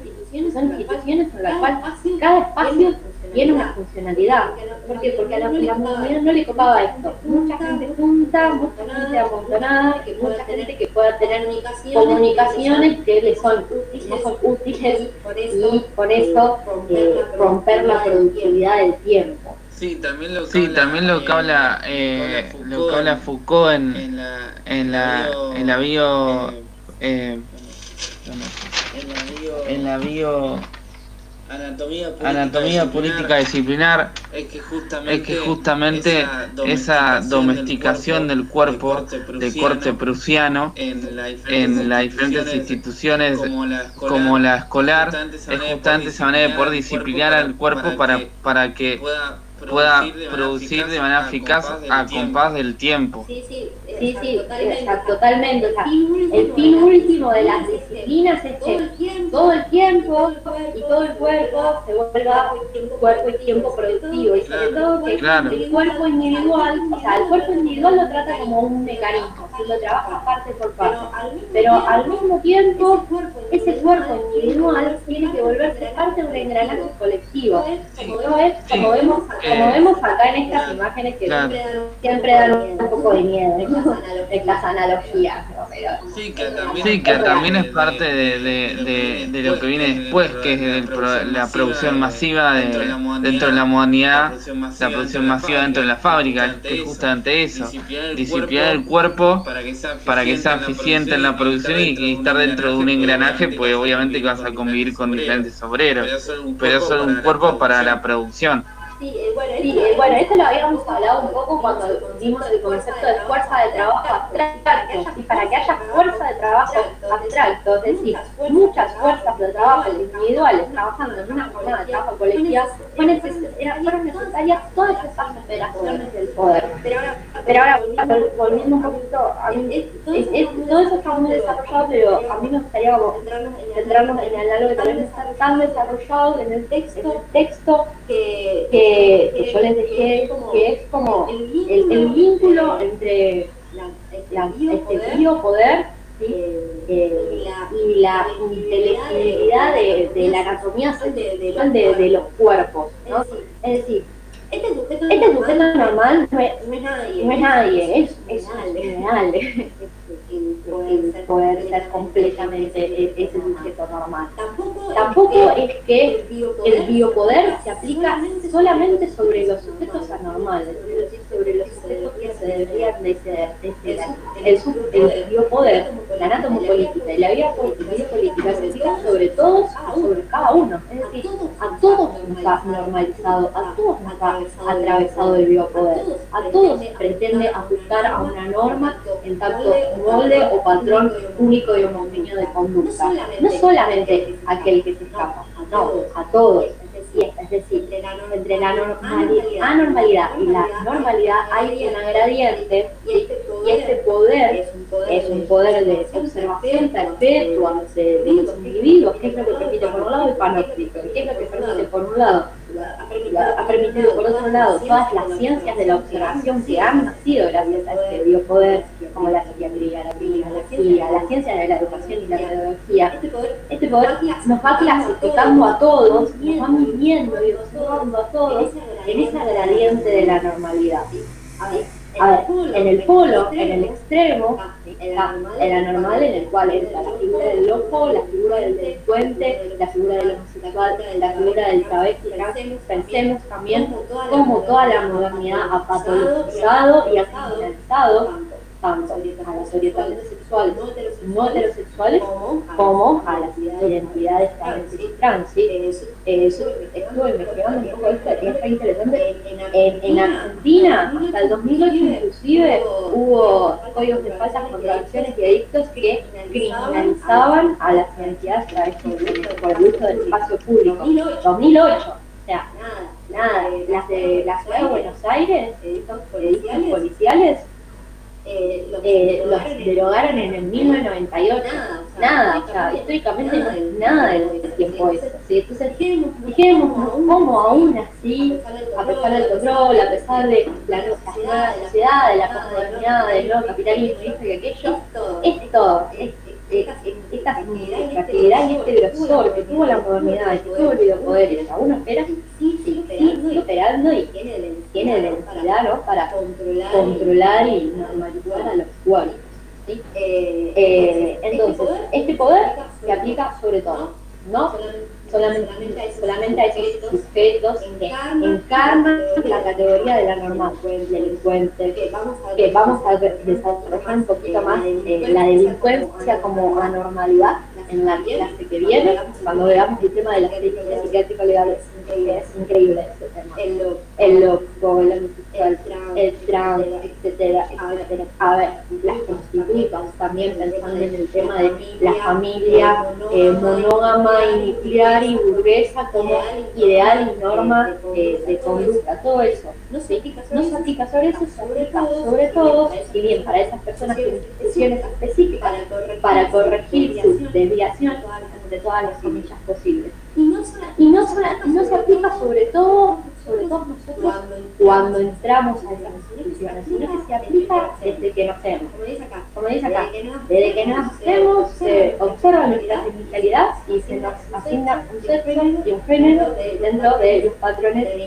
instituciones en las cuales cada espacio tiene una funcionalidad. ¿Por qué? Porque a la modernidad no le copaba esto. Mucha gente junta, mucha gente amontonada, mucha gente que pueda tener comunicaciones que no son útiles y por eso romper la productividad del tiempo. Sí, también lo que habla Foucault en la bio anatomía política disciplinar es que justamente esa domesticación del cuerpo de corte prusiano en las diferentes instituciones como la escolar es justamente esa manera de poder disciplinar al cuerpo para que pueda producir de manera eficaz a compás del tiempo. sea, totalmente. O sea, el fin último de las disciplinas es que todo el tiempo y todo el cuerpo se vuelva cuerpo y tiempo productivo. Y sobre todo que el cuerpo individual, o sea, el cuerpo individual lo trata como un mecanismo, ¿sí? Lo trabaja parte por parte. Pero al mismo tiempo, ese cuerpo individual tiene que volverse parte de un engranaje colectivo. ¿No es? Como vemos acá en estas imágenes que siempre dan un poco de miedo, ¿no? Estas analogías, ¿no? Pero, sí, que también es parte de lo que viene después, que es la producción masiva dentro de la modernidad, la producción masiva dentro de la fábrica, que es justamente eso, disciplinar el cuerpo para que sea eficiente en la producción y estar dentro de un engranaje, pues obviamente que vas a convivir con diferentes obreros, pero es solo un cuerpo para la producción. Sí, bueno, esto lo habíamos hablado un poco cuando vimos el concepto de fuerza de trabajo abstracto. Y para que haya fuerza de trabajo abstracto, es decir, muchas fuerzas de trabajo individuales trabajando en una jornada de trabajo colectiva, fueron necesarias todas esas operaciones del poder. Pero ahora, volviendo un poquito, todo eso está muy desarrollado, pero a mí me gustaría como centrarnos en algo que tal vez no está tan desarrollado en el texto que yo les dejé, que es como el vínculo entre este biopoder, ¿sí? Y la inteligibilidad de la anatomía sexual de los cuerpos, ¿no? Es decir, este sujeto normal no es nadie, es real. El poder ser completamente ese sujeto normal. Tampoco es que el biopoder se aplica solamente sobre los sujetos anormales, es decir, sobre los sujetos que se deberían de ser. El biopoder, la anatomopolítica y la biopolítica se aplica sobre todos y sobre cada uno. Es decir, a todos nos ha normalizado, a todos nos ha atravesado el biopoder, a todos pretende ajustar a una norma en tanto molde o patrón único y homogéneo de conducta. No solamente aquel que se escapa, no, a todos. Es decir, entre la anormalidad y la normalidad hay una gradiente, y este poder es un poder de observación perpetua de los individuos, que es lo que permite por un lado el panóptico, que es lo que permite por un lado, ha permitido por otro lado todas las ciencias de la observación que han nacido gracias a este biopoder, como la psiquiatría, la criminología, la ciencia de la educación y la pedagogía. Este poder nos va clasificando a todos, nos va midiendo y observando a todos en esa gradiente de la normalidad. A ver, en el polo, en el extremo, está el anormal, en el cual entra la figura del loco, la figura del delincuente, la figura del homosexual, la figura del travesti. Pensemos también cómo toda la modernidad ha patologizado y ha criminalizado tanto a las orientaciones sexuales no heterosexuales como a las identidades trans. Estuve investigando un poco esto y es interesante. En Argentina, hasta el 2008 inclusive, hubo códigos de faltas, contradicciones y edictos que criminalizaban a las identidades travestis por el uso del espacio público. 2008. O sea, nada, las de la ciudad de Buenos Aires, estos edictos policiales, los derogaron en el 1998. Nada, o sea, históricamente no es nada del tiempo eso, ¿sí? Entonces, dijimos cómo aún así, a pesar del control, a pesar de la nueva sociedad, de la posmodernidad, del nuevo capitalismo y esto y aquello, esta significatividad y este grosor que tuvo la modernidad y que tuvo el videopoder y aún espera, sigue operando y tiene densidad, ¿no? Para controlar y normalizar a los usuarios, ¿sí? Entonces, este poder se aplica sobre todo, no solamente a esos sujetos que encarnan la categoría de la normal, el delincuente, que vamos a desarrollar un poquito más la delincuencia como anormalidad en la clase que viene, cuando veamos el tema de las críticas psiquiátrico-legales es increíble ese tema. El loco, el homosexual, el trans, etcétera, etcétera. A ver, las prostitutas, también pensando en el tema de la familia monógama y nuclear y burguesa como ideal y norma de conducta, todo eso. No se aplica sobre eso, se aplica sobre todo, si bien para esas personas tienen instituciones específicas para corregir sus desviaciones de todas las comillas posibles. Y no se aplica sobre todo nosotros cuando entramos a esas instituciones, sino que se aplica desde que nacemos. Como dice acá, desde que nacemos se observa nuestra genitalidad y se nos asigna un sexo y un género dentro de los patrones del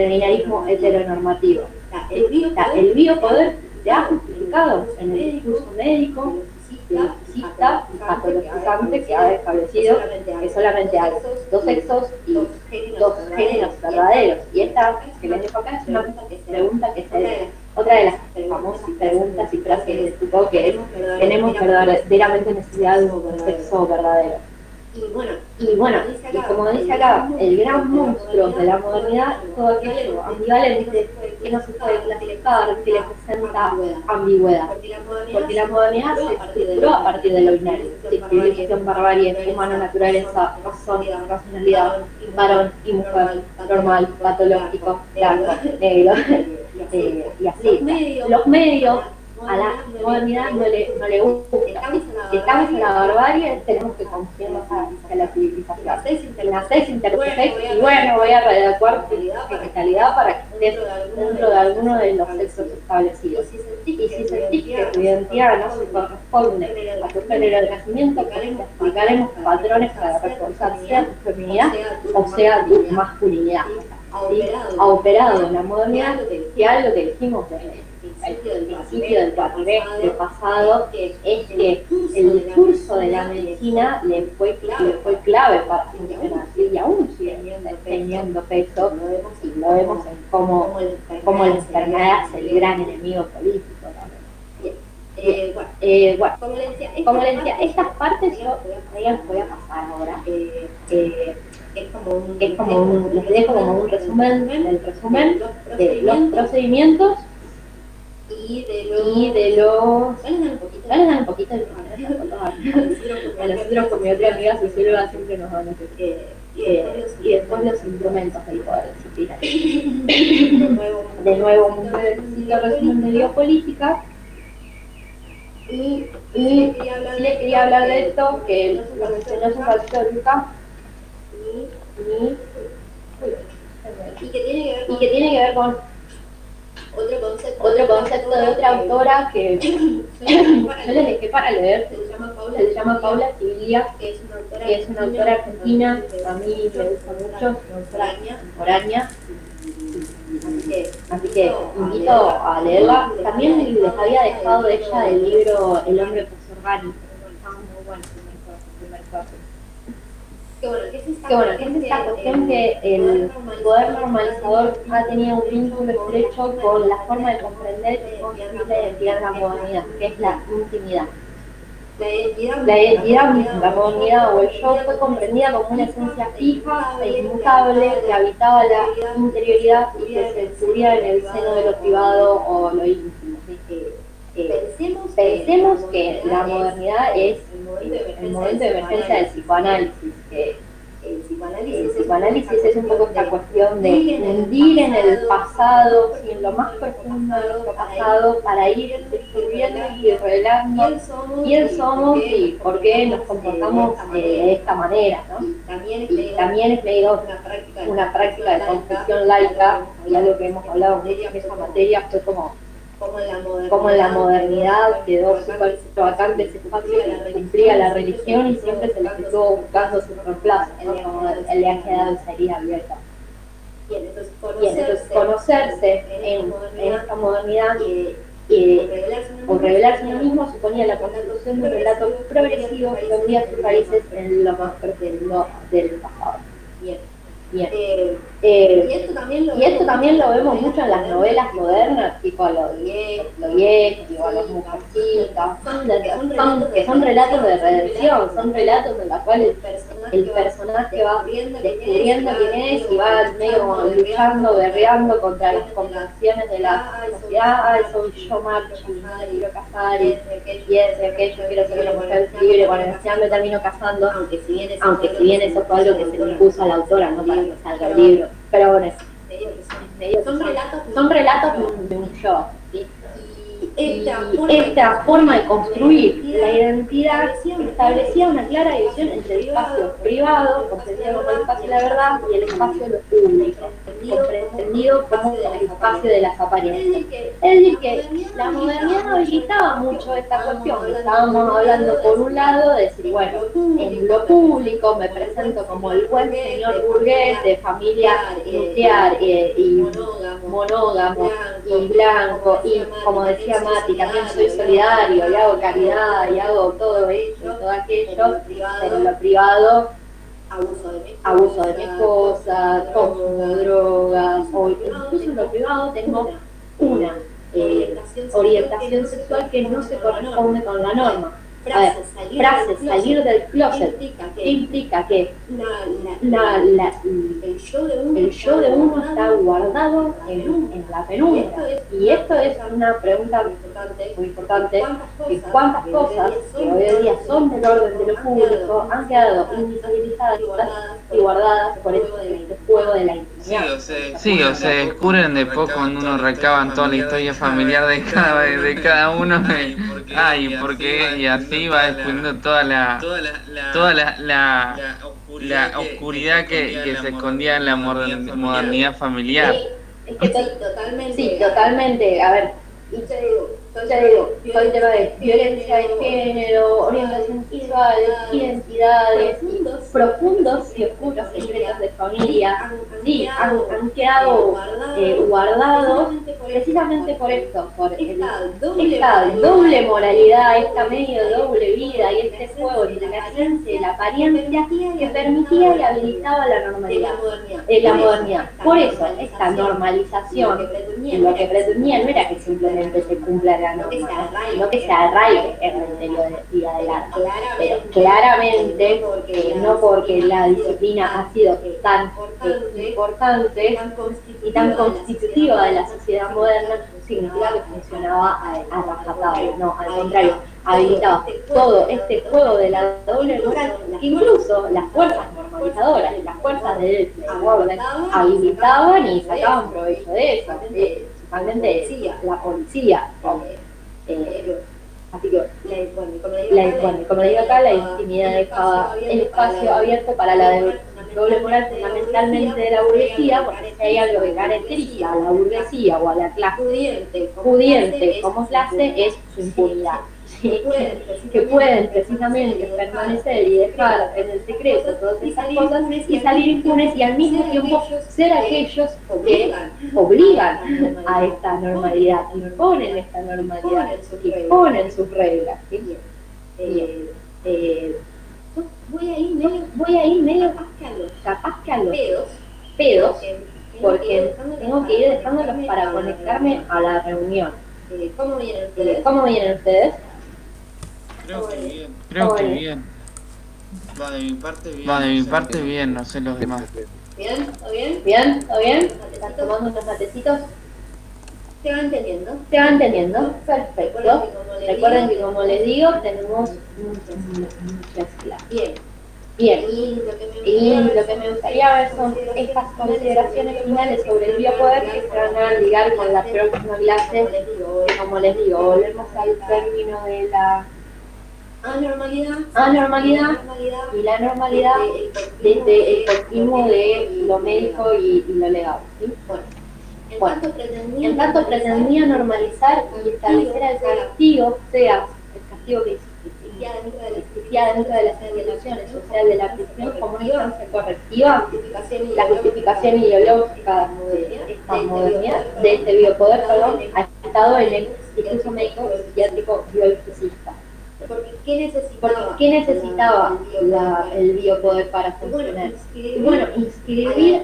binarismo heteronormativo. El biopoder se ha justificado en el discurso médico, biologicista y patologizante que ha establecido que solamente hay dos sexos y dos géneros verdaderos. Y esta que les dejo acá es una pregunta que se otra de las famosas preguntas y frases de Foucault, que es: ¿tenemos verdaderamente necesidad de un sexo verdadero? Y bueno, y como dice acá, el gran monstruo de la modernidad es todo aquello ambivalente que no se puede clasificar, que le presenta ambigüedad. Porque la modernidad se estructuró a partir de lo binario: civilización, barbarie, humano, naturaleza, razón, racionalidad, varón y mujer, normal, patológico, blanco, negro, y así. Los medios a la modernidad no le gusta. Si estamos en la barbarie, tenemos que confiarnos hacia la civilización. Nacés, intersex, y bueno, voy a readecuar tu genitalidad para que estés dentro de alguno de los sexos establecidos. Y si sentís que tu identidad no se corresponde a tu género de nacimiento, pues te explicaremos patrones para reforzar sea tu feminidad o sea tu masculinidad. ¿Sí? Ha operado en la modernidad social lo que dijimos al principio del cuatrimestre pasado, es que el discurso de la medicina le fue clave para funcionar, y aún sigue teniendo peso, y lo vemos en cómo la enfermedad es el gran enemigo político también. Bueno, como les decía, estas partes yo las voy a pasar ahora. Es como les dejo como un resumen de los procedimientos y de los... ¿Vale dan un poquito de a nosotros con mi otra amiga socióloga siempre nos van a decir y después los instrumentos del poder disciplinario. De nuevo, un breve resumen de biopolítica. Y sí les quería hablar de esto, que lo mencionó hace un ratito Luca, y que tiene que ver con otro concepto de otra autora que yo les dejé para leer, se llama Paula Sciviglia, que es una autora argentina, a mí me gusta mucho, una autora contemporánea, así que invito a leerla. También les había dejado de ella el libro El hombre posorgánico, está muy bueno el primer caso. Que bueno, que es esta cuestión que el poder normalizador ha tenido un vínculo estrecho con la forma de comprender y construir la identidad en la modernidad, que es la intimidad. La identidad misma, la modernidad o el yo, fue comprendida como una esencia fija e inmutable que habitaba la interioridad y que se descubría en el seno de lo privado o lo íntimo. Pensemos que la modernidad es el momento de emergencia del psicoanálisis, que el psicoanálisis es un poco esta cuestión de hundir en el pasado y en lo más profundo de nuestro pasado para ir descubriendo y revelando quién somos y por qué nos comportamos de esta manera, ¿no? Y también es medio una práctica de confesión laica, y algo que hemos hablado mucho en esa materia fue como en la modernidad quedó súper vacante ese espacio que implica la religión y siempre se les estuvo buscando su reemplazo, ¿no? Como le ha quedado esa herida abierta. Y entonces conocerse en esta modernidad o revelarse en uno mismo suponía la constitución de un relato progresivo que hundía sus raíces en lo más profundo del pasado. Bien. Bien. Y esto también lo vemos mucho en las novelas modernas, tipo a los Dostoyevski o a las Mujercitas, que son relatos de redención, son relatos en los cuales el personaje va descubriendo quién es y va medio luchando, guerreando contra las convenciones de la sociedad. Soy yo macho, mi madre quiero casar y aquello, quiero ser una mujer libre. Bueno, al final me termino casando, aunque si bien eso fue algo que se le impuso a la autora, no para que salga el libro. Pero bueno, son relatos de un yo, ¿sí? Y esta forma de construir la identidad establecía una clara división entre el espacio privado, comprendido como el espacio de la verdad, y el espacio de lo público, comprendido como el espacio de las apariencias. Es decir, que la modernidad habilitaba mucho esta cuestión. Estábamos hablando por un lado de decir, bueno, en lo público me presento como el buen señor burgués de familia nuclear y monógamo y blanco, y como decía Mati, también soy solidario y hago caridad y hago todo esto y todo aquello, pero en lo privado abuso de mi esposa, consumo de drogas, o incluso en lo privado tengo una orientación sexual que no se corresponde con la norma. A ver, frase, salir del closet, implica que el yo de uno está guardado en la penumbra. Y esto es una pregunta muy importante, que cuántas cosas que hoy en día son del orden de lo público han quedado invisibilizadas y guardadas por este juego de la intimidad. Sí, o se descubren después cuando uno recaban toda la historia familiar de cada uno. Ay, ¿por qué? Y así va descubriendo toda la oscuridad que se escondía en la modernidad familiar. Sí, totalmente. A ver, ya digo, todo el tema de violencia de género, orientación sexual, identidades, profundos y oscuros secretos de familia, sí, han quedado guardados precisamente por esto, por esta doble moralidad, esta medio doble vida y este juego entre la ciencia y la apariencia que permitía y habilitaba la normalidad, la modernidad. Por eso, esta normalización, lo que pretendía no era que simplemente se cumpla la norma, sino que se arraigue en el interior y adelante. Pero claramente, no porque la disciplina ha sido tan importante y tan constitutiva de la sociedad moderna, significa que funcionaba a rajatabla. No, al contrario, habilitaba todo este juego de la doble moral, que incluso las fuerzas normalizadoras, las fuerzas del orden, habilitaban y sacaban provecho de eso. Principalmente la policía. Así que, como digo acá, la intimidad dejaba el espacio abierto para la doble moral fundamentalmente de la burguesía, porque si hay algo que caracteriza a la burguesía o a la clase pudiente como clase es su impunidad. Que pueden precisamente permanecer y dejar en el secreto todas esas cosas y salir impunes y al mismo tiempo ser aquellos que obligan a esta normalidad, imponen esta normalidad, imponen sus reglas. ¿Sí? Voy a ir medio capaz que a los pedos, porque tengo que ir dejándolos para conectarme a la reunión. ¿Cómo vienen ustedes? Creo que bien. Va de mi parte bien, no sé los demás. ¿Bien? ¿Todo bien? ¿Bien? ¿Todo bien? ¿Están tomando unos matecitos? ¿Se va entendiendo? Perfecto. Recuerden que como les digo, tenemos muchas clases. Bien. Y lo que me gustaría ver son estas consideraciones finales sobre el biopoder que se van a ligar con la próxima clase. Como les digo, volvemos al término de la anormalidad y la normalidad desde el continuo de lo médico y lo legal. ¿Sí? Bueno, en tanto pretendía normalizar y establecer el castigo, sea el castigo que existía dentro de las instituciones, o sea, de la prisión como una instancia correctiva, la justificación ideológica de esta modernidad, de este biopoder, ha estado en el discurso médico psiquiátrico bioeticista. Porque ¿qué necesitaba el biopoder para funcionar? Y bueno, inscribir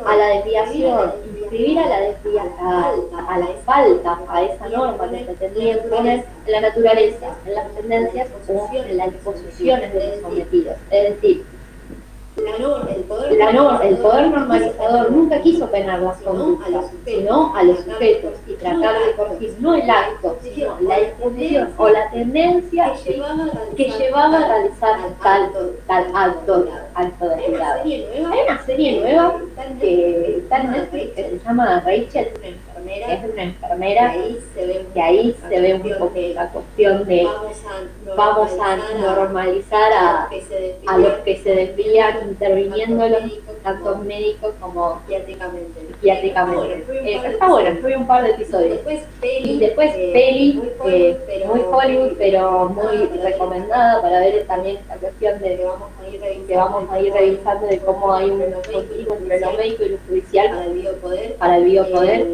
a la desviación, inscribir a la falta, a esa norma que se tendría que poner en la naturaleza, en las tendencias o en las disposiciones de los sometidos. Es decir, el poder normalizador nunca quiso penar las conductas, sino a los sujetos y tratar de corregir no el acto, sino la disposición o la tendencia que llevaba a realizar tal acto desviado. Hay una serie nueva que está en Netflix que se llama Rachel, que es una enfermera, que ahí se ve un poco la cuestión de vamos a normalizar a los que se desvían interviniendo tanto médicos como psiquiátricamente. Está bueno, fue un par de episodios. Y después peli, muy Hollywood, pero muy recomendada para ver también esta cuestión de que vamos a ir revisando de cómo hay un continuo entre lo médico y lo judicial para el biopoder.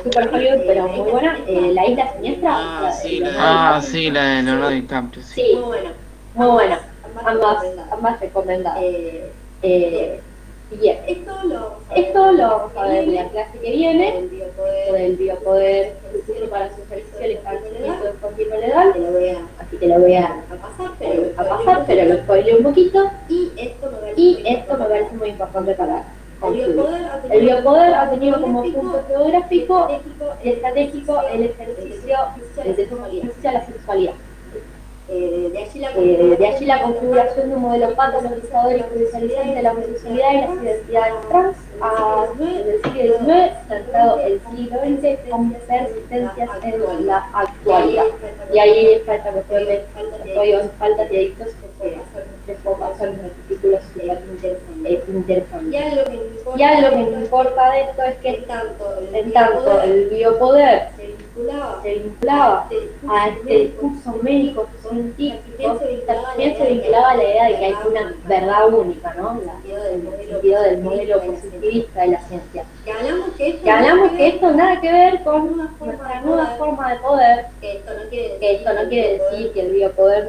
Super Hollywood, pero muy buena. La Isla Siniestra. Sí, la de Leonardo DiCaprio. Sí, muy buena. Ambas recomendadas. Bien, esto lo vamos a ver en la clase que viene, sobre el biopoder para su ejercicio y establecimiento del continuo legal. Así que lo voy a pasar, pero lo spoileo un poquito. Y esto me parece muy importante para concluir. El biopoder ha tenido como punto geográfico y estratégico el ejercicio a la sexualidad. De allí la configuración de un modelo patologizador y judicializante de la homosexualidad y las identidades trans, desde el siglo XIX, centrado el siglo XX, con persistencias en la actualidad. Y ahí está esta cuestión de códigos de faltas y adictos que son unos títulos súper interesantes. Ya lo que me importa de esto es que en tanto el biopoder se vinculaba a este discurso médico científico, también se vinculaba a la idea de que hay una verdad única, ¿no? El sentido del modelo positivista de la ciencia. Que hablamos que esto nada que ver con nuestra nueva forma de poder, que esto no quiere decir que el biopoder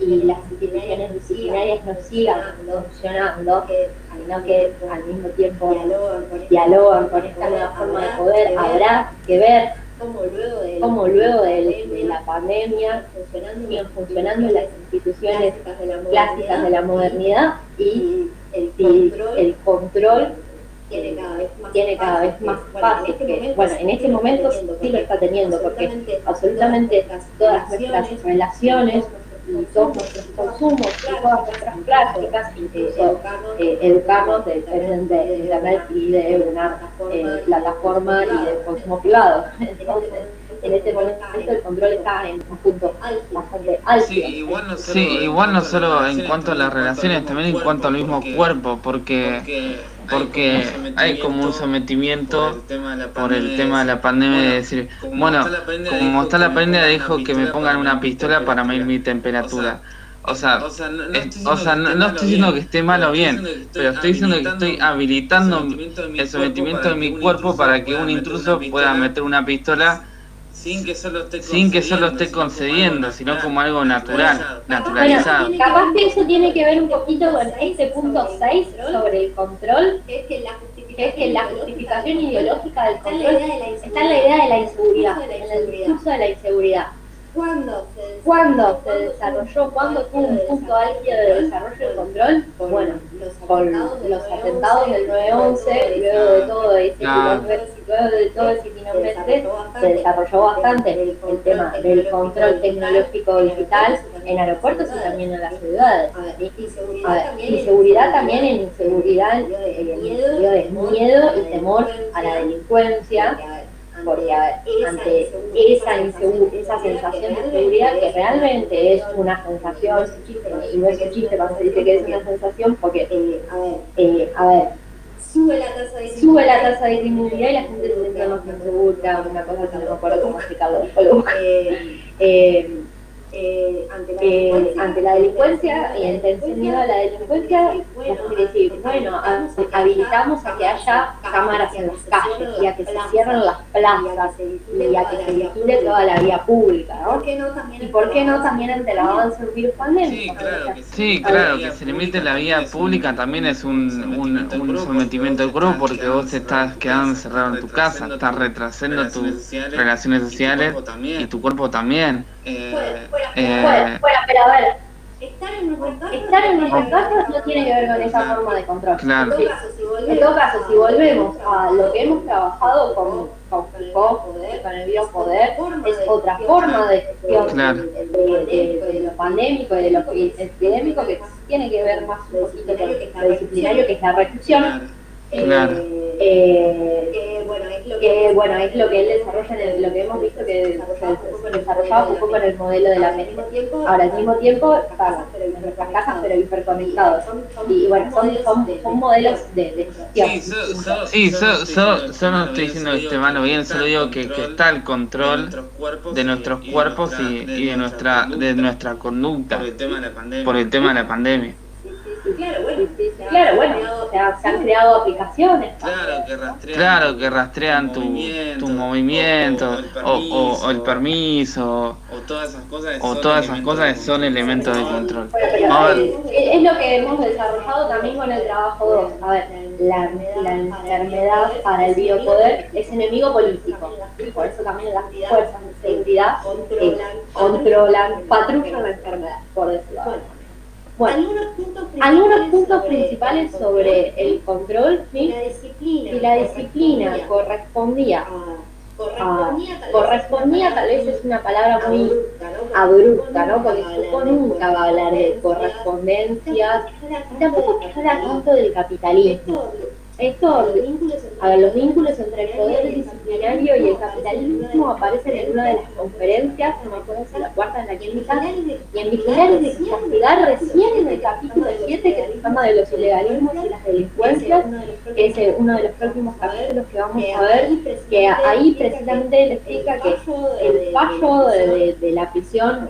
y las instituciones disciplinarias no sigan funcionando, sino que al mismo tiempo dialogan con esta nueva forma de poder. Habrá que ver cómo luego de la pandemia siguen funcionando las instituciones clásicas de la modernidad y el control tiene cada vez más fácil, que bueno, en este momento sí lo está teniendo, porque absolutamente todas nuestras relaciones y todos nuestros consumos y todas nuestras prácticas, incluso educarnos, dependen de internet y de una plataforma y de consumo privado. Entonces, en este momento el control está en un punto bastante alto. Sí, igual no solo en cuanto a las relaciones, también en cuanto al mismo cuerpo, porque hay como un sometimiento por el tema de la pandemia de decir, bueno, como está la pandemia, dijo que me pongan una pistola para medir mi temperatura. O sea, no estoy diciendo que esté mal o bien, pero estoy diciendo que estoy habilitando el sometimiento de mi cuerpo para que un intruso pueda meter una pistola sin que solo esté concediendo, sino como algo natural, naturalizado. Bueno, capaz que eso tiene que ver un poquito con este punto 6 sobre el control, que es que la justificación ideológica del control está en la idea de la inseguridad, en el discurso de la inseguridad. ¿Cuándo se desarrolló, cuándo tuvo un punto álgido de desarrollo del control? Bueno, con los atentados del 9/11, luego de todo ese kilómetro, se desarrolló bastante el tema del control tecnológico digital en aeropuertos y también en las ciudades. Inseguridad también en inseguridad, en el sentido de miedo y temor a la delincuencia, porque ante esa sensación de seguridad, que realmente es una sensación, y no es un chiste cuando se dice que es una sensación, porque, sube la tasa de criminalidad y la gente se siente más insegura, una cosa que no me acuerdo cómo explicarlo ante la delincuencia y ante el miedo a la delincuencia, la gente dice, bueno, habilitamos a que haya cámaras en las calles y a que se cierren las plazas y a que se vigile toda la vía pública, ¿no? Y por qué no también ante el avance del virus pandémico. Sí, claro, que se limite la vía pública también es un sometimiento al cuerpo, porque vos te estás quedando encerrado en tu casa, estás retrasando tus relaciones sociales y tu cuerpo también. Bueno, pero a ver, estar en nuestras casas no tiene que ver con esa forma de control. Claro. En todo caso, si volvemos a lo que hemos trabajado con Foucault, con el biopoder, es otra forma de gestión Claro. de lo pandémico y de lo epidémico, que tiene que ver más un poquito con lo disciplinario, que es la reclusión. Claro. Que bueno, es lo que él desarrolla, lo que hemos visto que se desarrollaba un poco en el modelo de la mente. Ahora, al mismo tiempo, estamos en nuestras casas, pero hiperconectados. Y bueno, son modelos de gestión. Sí, yo no estoy diciendo que esté mal o bien, solo digo que está el control de nuestros cuerpos y de nuestra conducta por el tema de la pandemia. Claro, bueno, o sea, se han creado aplicaciones. Claro, que rastrean tu movimiento o el permiso o todas esas cosas que son elementos de control. Pero, es lo que hemos desarrollado también con el trabajo 2. A ver, la enfermedad para el biopoder es enemigo político. Por eso también las fuerzas de seguridad controlan, patrullan la enfermedad, por decirlo así. Bueno, algunos puntos principales sobre el control, ¿sí? Si la disciplina correspondía, tal vez es una palabra muy abrupta, ¿no? Porque Foucault nunca va a hablar de correspondencias, y tampoco habla tanto del capitalismo. Los vínculos entre el poder disciplinario y el capitalismo aparecen en una de las conferencias, no me acuerdo si la cuarta en la quinta, y en Vigilar y Castigar, recién en el capítulo 7, que se llama de los ilegalismos y las delincuencias, que es uno de los próximos capítulos que vamos a ver, que ahí precisamente él explica que el fallo de la prisión,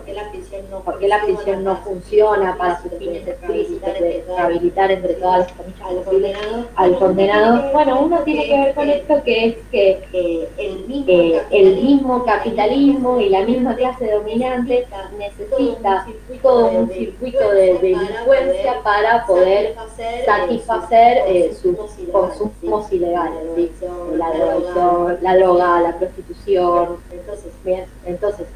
porque la prisión no funciona para sus fines explícitos de rehabilitar entre todas las comillas posibles al condenado. Bueno, uno tiene que ver con esto, que es que el mismo capitalismo y la misma clase dominante necesita todo un circuito de delincuencia para poder satisfacer sus consumos ilegales, ¿sí? La droga, la prostitución. Entonces,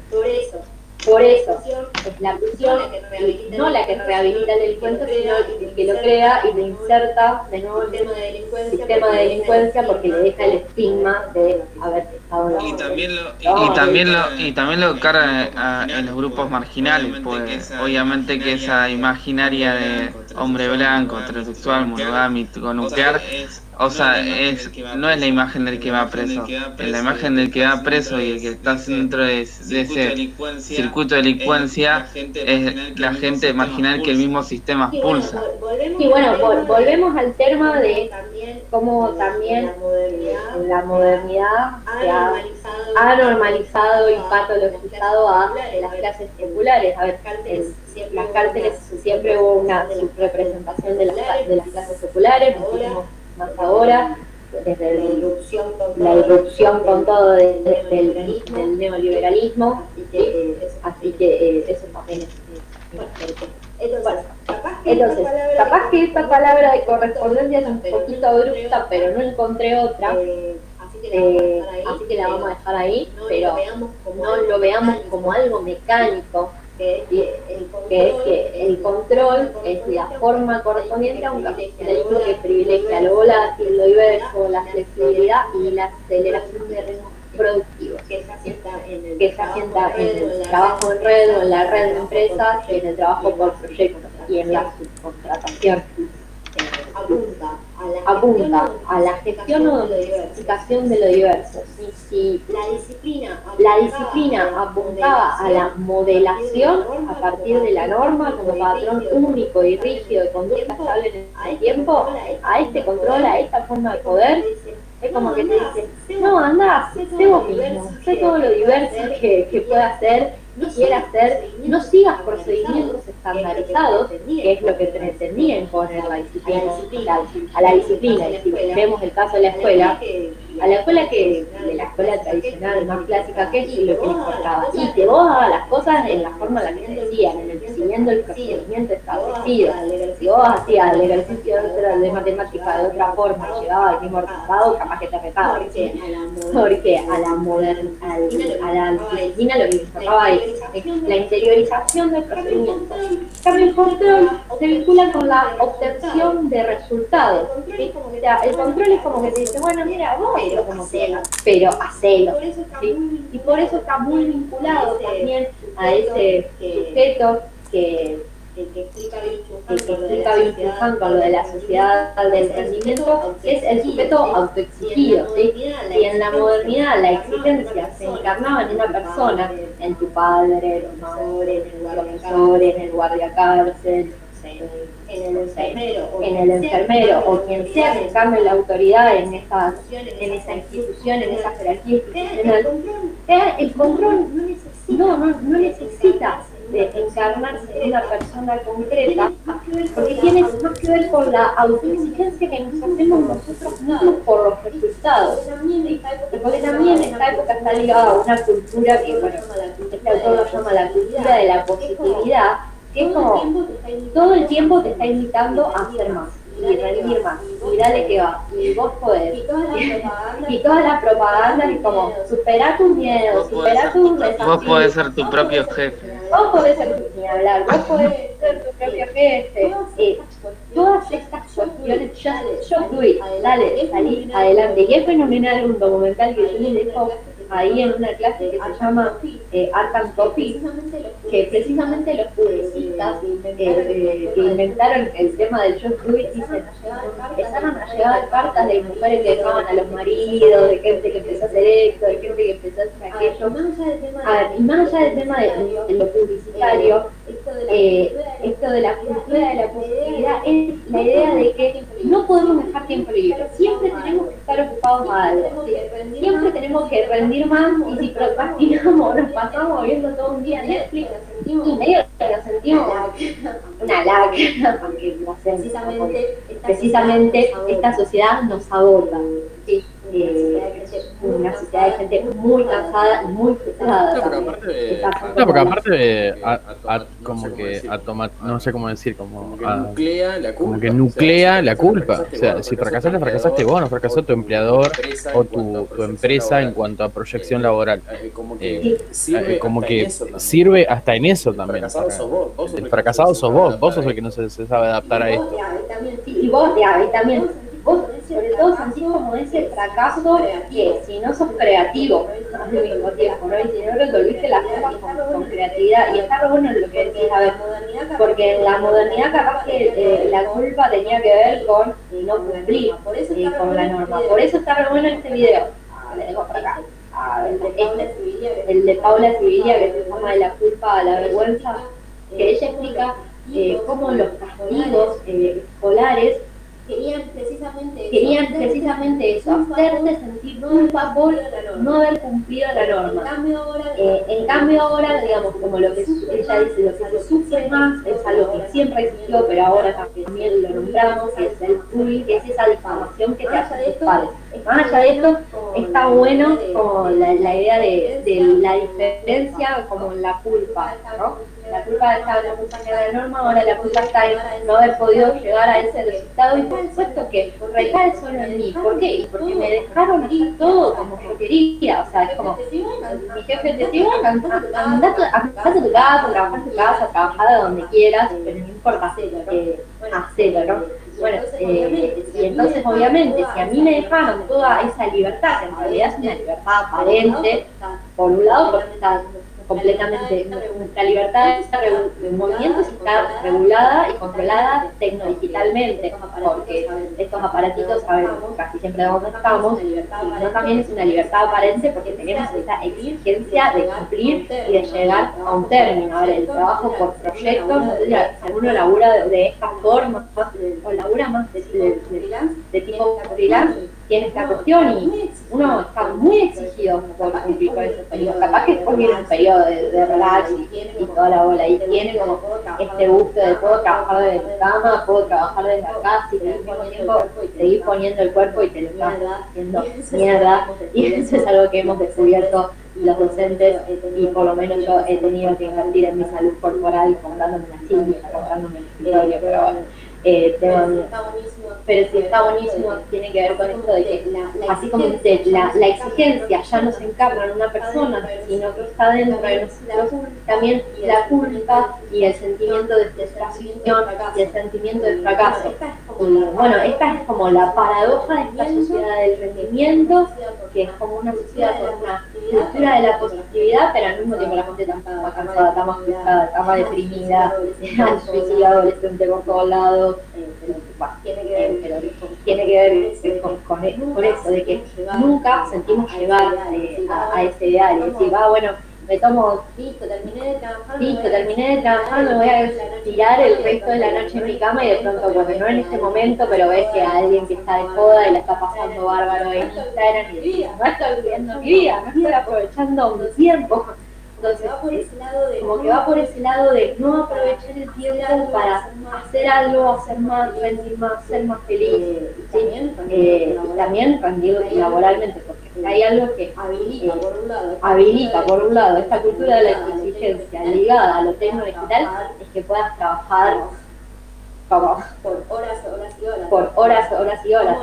por eso es la prisión, y no la que rehabilita al delincuente, sino el que lo crea y lo inserta de nuevo en el sistema de delincuencia, porque le deja el estigma de haber estado en la y también lo carga en los grupos marginales, pues obviamente que esa imaginaria de hombre blanco, heterosexual, monogámico, nuclear, o sea, no es la imagen del que va preso, es la imagen del que va preso y el que está dentro de ese circuito de delincuencia, es la gente marginal que el mismo sistema expulsa. Y bueno, volvemos al tema de cómo también la modernidad se ha normalizado y patologizado a las clases populares. A ver, en las cárceles siempre hubo una subrepresentación de las clases populares, muchísimo más ahora, desde la irrupción con todo del neoliberalismo, ¿sí? Así que eso también es entonces, capaz que esta palabra de correspondencia es un poquito abrupta, pero no encontré otra, así que la vamos a dejar ahí, pero no lo veamos como algo mecánico, que es que el control es la forma correspondiente a un capitalismo que privilegia lo volátil, lo diverso, la flexibilidad y la aceleración de ritmos productivos, que se asienta en el trabajo en red o en la red de empresas, en el trabajo por proyectos y en la subcontratación. Apunta a la gestión o diversificación de lo diverso. Si la disciplina apuntaba a la modelación a partir de la norma como patrón único y rígido de conducta estable en el tiempo, a este control, a esta forma de poder, es como que te dice, no, anda, sé vos mismo, sé todo lo diverso que pueda ser quiera hacer, no sigas procedimientos estandarizados, que es lo que pretendía imponer la disciplina, a la disciplina. Y si vemos el caso de la escuela, a la escuela de la escuela tradicional, más clásica, que es lo que les importaba. Y que vos hagas las cosas en la forma en la que se decían, siguiendo el procedimiento establecido. Si vos hacías el ejercicio de matemática de otra forma, llegaba al mismo resultado, capaz que te retaba. Porque a la disciplina lo que les importaba es la interiorización del procedimiento. Cambio, el control se vincula con la obtención de resultados. O sea, el control es como que te dice, bueno, mira, vos como quieras, pero hacelo. ¿Sí? Y por eso está muy vinculado también a ese sujeto que explica Bill con lo de la sociedad del rendimiento, es el sujeto autoexigido. ¿Sí? Y en la modernidad la exigencia se encarnaba en una persona, en tu padre, en tu madre, en el profesor, en el guardia cárcel, en el enfermero o quien sea que cambie la autoridad en esa institución, en esa jerarquía institucional. El control no necesita de encarnarse en una persona concreta, porque tiene más que ver con la autoexigencia que nos hacemos nosotros mismos por los resultados. Porque también esta época está ligada a una cultura que, bueno, este autor lo llama la cultura de la positividad, que es como todo el tiempo te está invitando a hacer más y rendir más, y dale que va, y vos podés. Y toda la propaganda es como, supera tus miedos, supera tus desafíos. Vos podés ser tu propio jefe. Vos podés ser ni hablar, vos podés ser tu propio jefe. Todas estas cuestiones, yo fui, dale, salí adelante. Y es fenomenal un documental que yo les dejo ahí en una clase que se llama Art and Copy, que precisamente los publicistas que inventaron el tema del Just Do It dicen, empezaron a llegar cartas de mujeres que dejaban a los maridos, de gente que empezó a hacer esto, de gente que empezó a hacer aquello. Y más allá del tema de lo publicitario, esto de la cultura de la positividad es la idea de que no podemos dejar tiempo libre, siempre tenemos que estar ocupados a algo, siempre tenemos que rendir más, y si procrastinamos nos pasamos viendo todo un día Netflix y medio que nos sentimos una lágrima porque precisamente esta sociedad nos agota. ¿Sí? Una sociedad de gente muy cansada y muy frustrada. No, porque aparte como que no sé cómo decir, como que nuclea la culpa. O sea, si fracasaste vos, no fracasó tu empleador o tu empresa en cuanto a proyección laboral. Como que sirve hasta en eso también. El fracasado sos vos sos el que no se sabe adaptar a esto. Y vos también. Vos sobre todo sentís como ese fracaso que si no sos creativo al mismo tiempo, ¿no? Y si no resolviste las cosas con creatividad, y está re bueno lo que decís, a ver, porque en la modernidad capaz que la culpa tenía que ver con no cumplir con la norma. Por eso está re bueno este video, que le dejo por acá, el de Paula Sibilia, que se llama De la culpa a la vergüenza, que ella explica cómo los castigos escolares querían precisamente eso, hacerte sentir culpa por no haber cumplido la norma. En cambio ahora, digamos, como lo que ella dice, lo que se sufre más es algo que siempre existió, pero ahora también lo nombramos, que es el bullying, que es esa difamación que te hacen tus padres. Más allá de esto, está bueno como la idea de la diferencia como en la culpa, ¿no? La culpa estaba en la culpa de la norma, ahora la culpa está en no haber podido llegar a ese resultado, y por supuesto que recae solo en mí. ¿Por qué? Y porque me dejaron hacer todo como yo quería. O sea, es como, mi jefe te dice, bueno, andate a tu casa, trabajar en tu casa, trabajar de donde quieras, pero no importa, hacelo, ¿no? Bueno, y entonces obviamente si a mí me dejaron toda esa libertad, que en realidad es una libertad aparente, por un lado porque está completamente, nuestra libertad de movimientos está regulada y controlada tecnodigitalmente, porque estos aparatitos saben casi siempre dónde estamos, sino también es una libertad aparente porque tenemos esta exigencia de cumplir y de llegar a un término. A ver, el trabajo por proyectos, si alguno labura de esta forma o labura más de tipo freelance, tiene esta cuestión y uno está muy exigido por cumplir con esos periodos. Capaz que después viene un periodo de relax y toda la bola, y tiene como este gusto de puedo trabajar desde mi cama, puedo trabajar desde acá, si seguir poniendo el cuerpo y te lo estás haciendo mierda, y eso es algo que hemos descubierto los docentes, y por lo menos yo he tenido que invertir en mi salud corporal comprándome una silla, comprándome un escritorio, pero bueno. Pero sí está buenísimo, tiene que ver con esto de que así como la exigencia ya no se encarna en una persona, sino que está dentro de nosotros, también la culpa y el sentimiento de frustración y el sentimiento de fracaso. Y bueno, esta es como la paradoja de esta sociedad del rendimiento, que es como una sociedad con una cultura de la positividad, pero al mismo tiempo la gente está cansada, está más frustrada, está más deprimida, el suicidio adolescente por todos lados. Bueno, tiene que ver con eso, de que nunca sentimos llegar a ese ideal y decir, bueno, me tomo, listo, terminé de trabajar, me voy a tirar el resto de la noche en mi cama y de pronto, porque no en este momento, pero ves que alguien que está de joda y la está pasando bárbaro en Instagram y decís, no estoy viviendo mi vida, no estoy aprovechando mi tiempo. Entonces, como que va por ese lado de no aprovechar el tiempo para hacer algo, hacer más, rendir más, ser más feliz, ¿sí? Y también rendir laboralmente, porque hay algo que habilita, por un lado, esta cultura de la exigencia ligada a lo tecno-digital, es que puedas trabajar por horas y horas.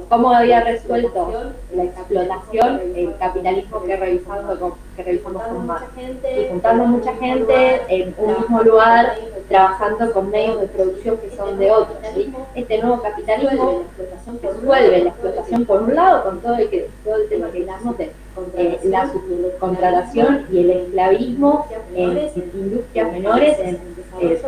¿Cómo había resuelto la explotación, el capitalismo que revisamos con Marx? Y juntando mucha gente en un mismo lugar, trabajando con medios de producción que son de otros, ¿sí? Este nuevo capitalismo resuelve la explotación por un lado, con todo el tema que dijimos de la subcontratación y el esclavismo en industrias menores, en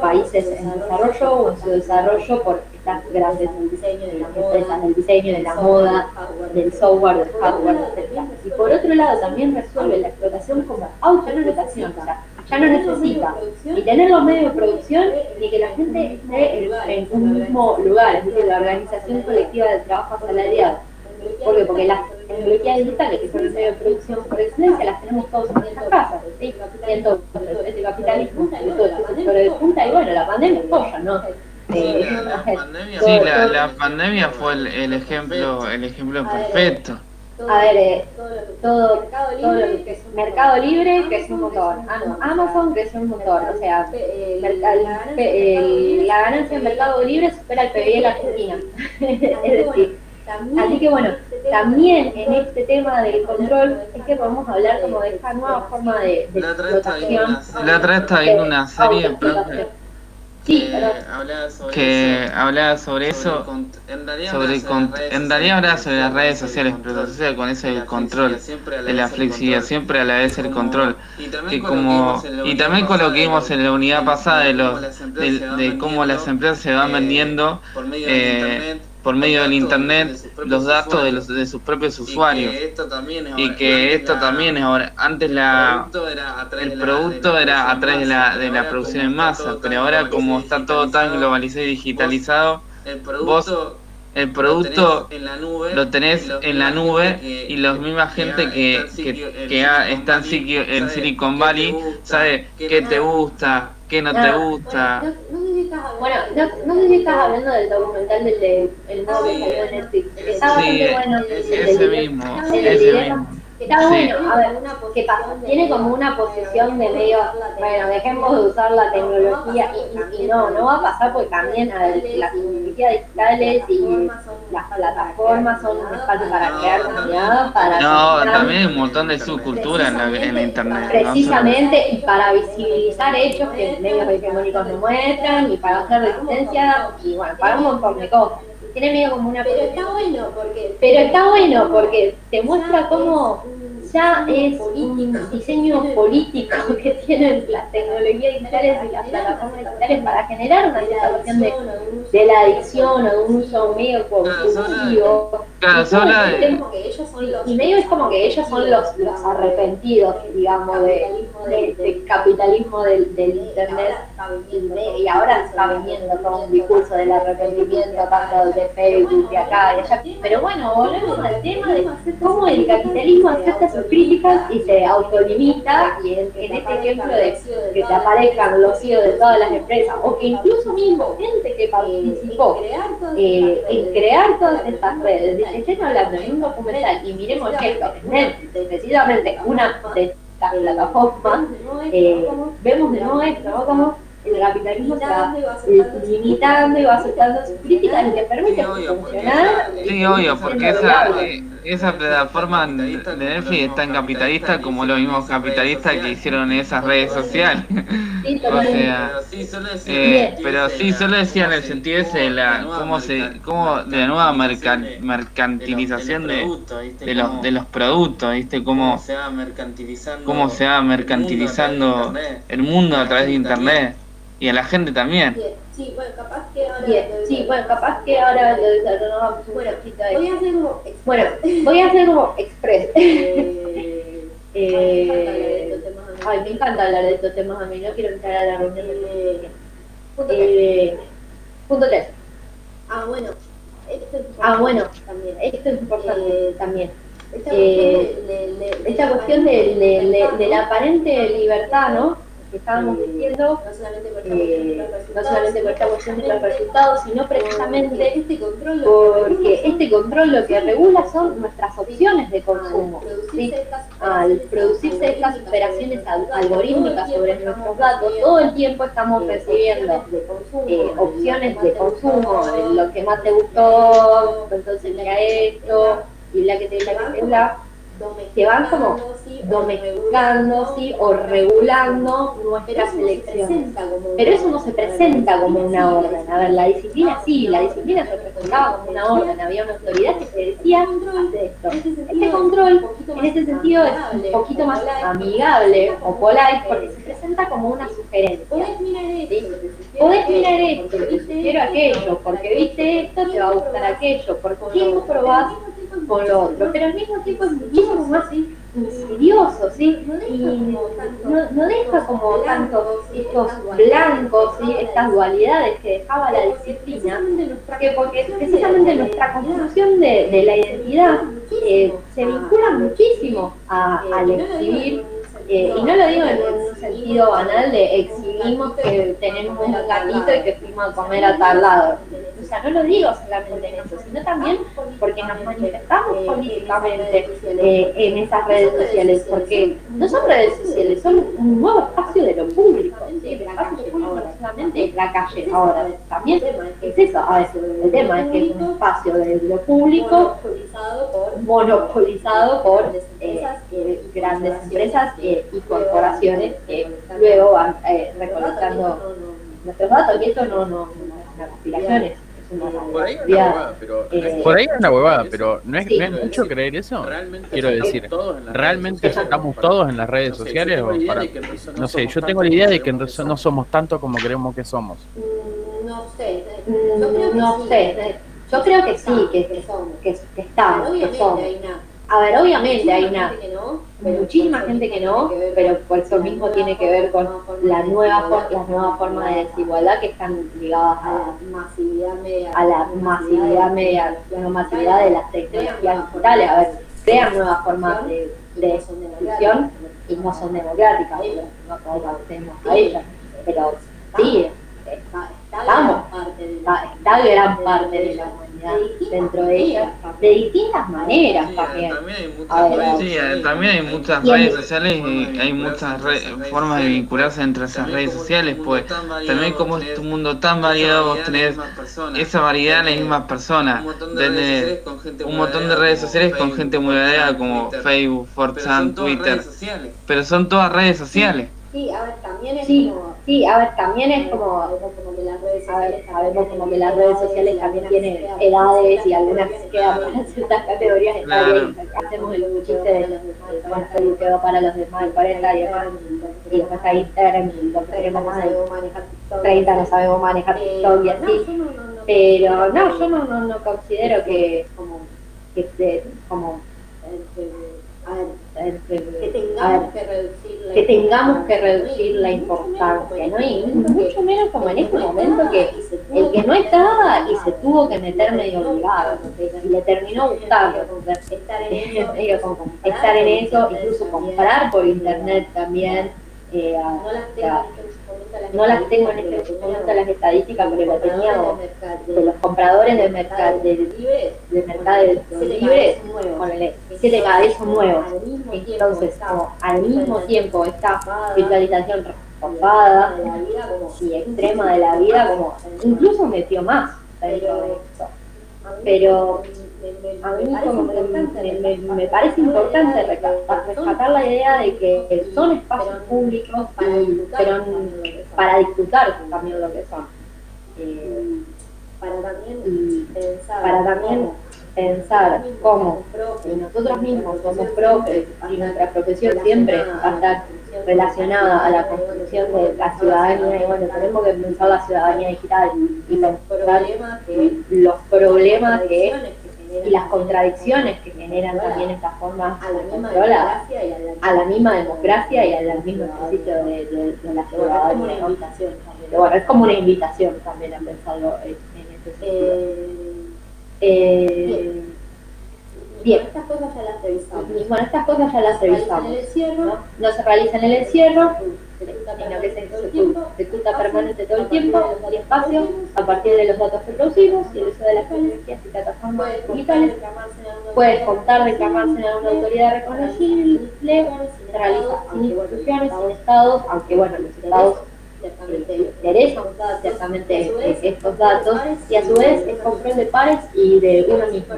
países en desarrollo o en su desarrollo por estas grandes empresas del diseño, de la moda, del software, del hardware, etc. Y por otro lado también resuelve la explotación como autoexplotación, o sea, ya no necesita ni tener los medios de producción ni que la gente esté en un mismo lugar, es decir, la organización colectiva del trabajo asalariado. ¿Por qué? Porque las tecnologías digitales, que son los medios de producción por excelencia, las tenemos todos en nuestras casas, ¿sí? Y entonces, este capitalismo, todo este sector de punta, y bueno, la pandemia es joya, ¿no? La pandemia fue el ejemplo perfecto. A ver, todo lo que es Mercado Libre, que es un motor, Amazon, que es un motor, o sea, la ganancia en Mercado Libre supera el PBI de la Argentina, es decir, así que bueno, también en este tema del control es que podemos hablar como de esta nueva forma de explotación. La otra vez estaba viendo una serie que hablaba sobre eso, en realidad hablaba sobre las redes sociales, pero asociada con eso del control, de la flexibilidad, siempre a la vez el control, y también con lo que vimos en la unidad pasada de cómo las empresas se van vendiendo por medio del internet los datos de sus propios usuarios, y que esto también es ahora, antes el producto era a través de la producción en masa, pero ahora como está todo tan globalizado y digitalizado, vos el producto lo tenés en la nube, y la misma gente que está en Silicon Valley sabe qué te gusta, qué no te gusta. Bueno, no sé si estás hablando del documental del nuevo que salió de Netflix. Está bastante bueno. Ese mismo. Está bueno, a ver, ¿qué pasa? Tiene como una posición de medio, bueno, dejemos de usar la tecnología, y no va a pasar, porque también las tecnologías digitales y las plataformas son un espacio para crear comunidad, también hay un montón de subcultura en la internet. Precisamente, y para visibilizar hechos que medios hegemónicos no muestran, y para hacer resistencia, y bueno, para un montón de cosas. Tiene medio como una... Pero está bueno porque te muestra cómo quizá es un diseño político que tienen las tecnologías digitales y las plataformas digitales para generar una situación de la adicción o de un uso medio compulsivo. Y medio es como que ellos son los arrepentidos, digamos, del capitalismo del internet, y ahora está viniendo todo un discurso del arrepentimiento tanto de Facebook de acá y allá. Pero bueno, volvemos al tema de cómo el capitalismo acepta sus críticas y se autolimita, y en este ejemplo de que te aparezcan los CEOs de todas las empresas, o que incluso mismo gente que participó en crear todas estas redes. Estoy hablando en un documental, y miremos esto, Netflix, precisamente una de estas plataformas, vemos de nuevo esto, ¿no? Como el capitalismo se va limitando y va aceptando sus críticas y le permite funcionar. Sí, obvio, porque esa plataforma de Netflix es tan capitalista como los mismos capitalistas que hicieron esas redes sociales. Sí, O sea, pero sí, solo decía en el sentido ese de cómo de la nueva mercantilización de los productos, ¿viste? Cómo se va mercantilizando el mundo a través de internet. Y a la gente también. Sí, bueno, capaz que ahora lo desarrollamos un poquito de... Voy a hacer como express. Ay, me encanta hablar de estos temas a mí, no quiero entrar a la reunión de punto 3. Esto es importante también. Esta cuestión de la aparente libertad, ¿no? Que estábamos diciendo, no solamente por esta cuestión de los resultados, sino precisamente porque este control lo que regula son nuestras opciones de consumo, ¿sí? Al producirse estas operaciones algorítmicas sobre nuestros datos, todo el tiempo estamos recibiendo opciones de consumo, lo que más te gustó, entonces mira esto, y la que te la que van como domesticando, ¿sí? O regulando nuestras elecciones. Pero eso no se presenta como una orden. A ver, la disciplina sí, la disciplina se presentaba como una orden. Había una autoridad que se decía, hace esto. Este control, en ese sentido, es un poquito más amigable o polite, porque se presenta como una sugerencia. Podés mirar esto, te sugiero aquello, porque viste esto, te va a gustar aquello. ¿Por qué no probás con lo otro? Pero al mismo tiempo es muchísimo más insidioso, ¿sí? Y no deja como tanto estos blancos, ¿sí? Estas dualidades que dejaba la disciplina, porque precisamente nuestra construcción de la identidad se vincula muchísimo al exhibir. Y no lo digo en un sentido banal de exhibimos que tenemos un gatito y que fuimos a comer a tal lado. O sea, no lo digo solamente en eso, sino también porque nos manifestamos políticamente en esas redes sociales, porque no son redes sociales, son un nuevo espacio de lo público. ¿Sí? El espacio público no solamente es la calle, ahora también es eso. A ver, el tema es que es un espacio de lo público monopolizado por grandes empresas y corporaciones que luego van recolectando nuestros datos, y esto no es una conspiración, es por ahí es una huevada, por ahí es una huevada, pero no es mucho creer eso. Quiero decir, ¿realmente estamos todos en las redes sociales? O no sé, yo tengo la idea de que no somos tanto como creemos que somos. No sé. Yo creo que sí, que estamos, que somos. A ver, obviamente hay muchísima gente que no, pero por eso mismo tiene que ver con las nuevas formas de desigualdad que están ligadas a la masividad masividad de las tecnologías digitales. A ver, crean nuevas formas de exclusión y no son democráticas, no todos accedemos a ellas, pero sí, está gran parte de la humanidad dentro de ellas, de distintas maneras también. También hay muchas redes sociales y hay muchas formas de vincularse entre esas redes sociales, pues también como es un mundo tan variado, vos tenés esa variedad en las mismas personas, tenés un montón de redes sociales con gente muy variada como Facebook, 4chan, Twitter, pero son todas redes sociales. Sí, a ver, también es Sí, como... sí, a ver, también es como, Sabemos como que las redes a ver, sociales sabemos como que las redes sociales también tienen edades y algunas quedan para ciertas categorías etarias Claro. y hacemos el chiste de, bueno, Facebook quedó para los de más de 40 y demás, y después está Instagram y los que tenemos más de 30 no sabemos manejar TikTok y así, pero no, yo no considero que como que tengamos que reducir la importancia, ¿no? Y mucho menos como en este momento que el que no estaba y se tuvo que meter medio obligado, y le terminó gustando, medio como estar en eso, incluso comprar por internet también. No las tengo en este momento las estadísticas, pero las tenía de los compradores de Mercado Libre, ponele 7 cada 10 son nuevos. Entonces, como al mismo tiempo esta virtualización reforzada y extrema de la vida, como incluso metió más dentro de esto. Pero a mí como me parece importante rescatar la idea de que son espacios públicos, pero para disfrutar también lo que son. Para también pensar cómo nosotros mismos somos profes y nuestra profesión siempre va a estar relacionada a la construcción de la ciudadanía, y bueno, tenemos que pensar la ciudadanía digital y pensar los problemas y las contradicciones que generan también estas formas de control a la misma democracia y al mismo ejercicio de la ciudadanía, ¿no? Pero bueno, es como una invitación también a pensarlo en ese sentido. Bien, estas cosas ya las revisamos. Y bueno, estas cosas ya las revisamos. No se realizan en el encierro, sino que se ejecuta permanente todo el tiempo y espacio a partir de los datos que producimos y el uso de las tecnologías y plataformas digitales. Puede contar reclamarse en alguna autoridad reconocible, se realiza sin instituciones, sin estados, aunque bueno, los estados interesan ciertamente estos datos, y a su vez es control de pares y de uno mismo.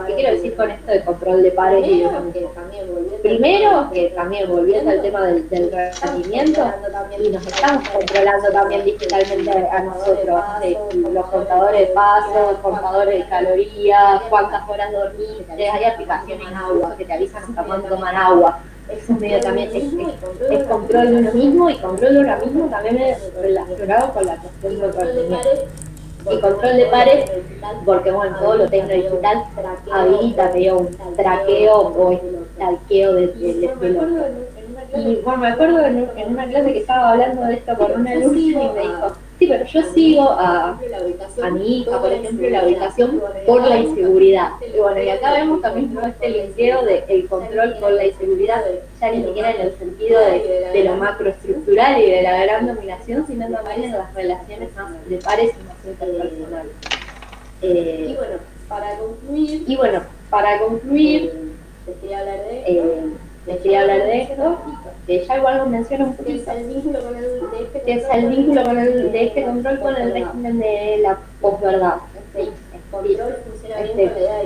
¿Qué quiero decir con esto de control de pares y de uno mismo? Primero, que también volviendo al tema del rendimiento, y nos estamos controlando también digitalmente a nosotros, los contadores de pasos, contadores de calorías, cuántas horas dormiste, hay aplicaciones en agua que te avisan hasta cuánto tomar agua. Eso medio también es control de uno mismo, y control de uno mismo también es relacionado con la cuestión del rendimiento. Y control de pares, porque bueno, todo lo tengo digital habilita medio un traqueo o stalkeo del otro. Y bueno, me acuerdo en una clase que estaba hablando de esto con una alumna y me dijo, sí, pero yo sigo a mi hija, por ejemplo, la ubicación por la inseguridad. Y bueno, y acá vemos también todo este linkeo del control por la inseguridad, ya ni siquiera en el sentido de lo macroestructural y de la gran dominación, sino también en las relaciones más de pares y más interpersonales. Y bueno, para concluir, les quería hablar de esto, que ya igual lo menciono un poquito, que es el vínculo de este control con el régimen de la posverdad. Sí,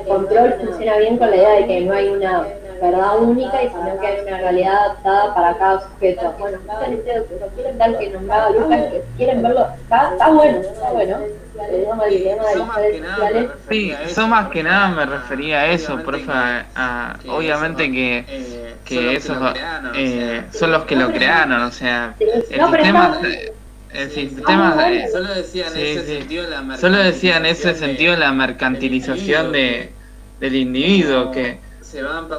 control funciona bien con la idea de que no hay una verdad única, y sino que hay una realidad adaptada para cada sujeto. Bueno, este documental que nombraba Lucas, que quieren verlo, está bueno. El dilema de las redes sociales. Sí, yo más que nada me refería a eso, profe, obviamente que esos son los que lo crearon, o sea, el sistema solo decía en ese sentido la mercantilización del individuo, que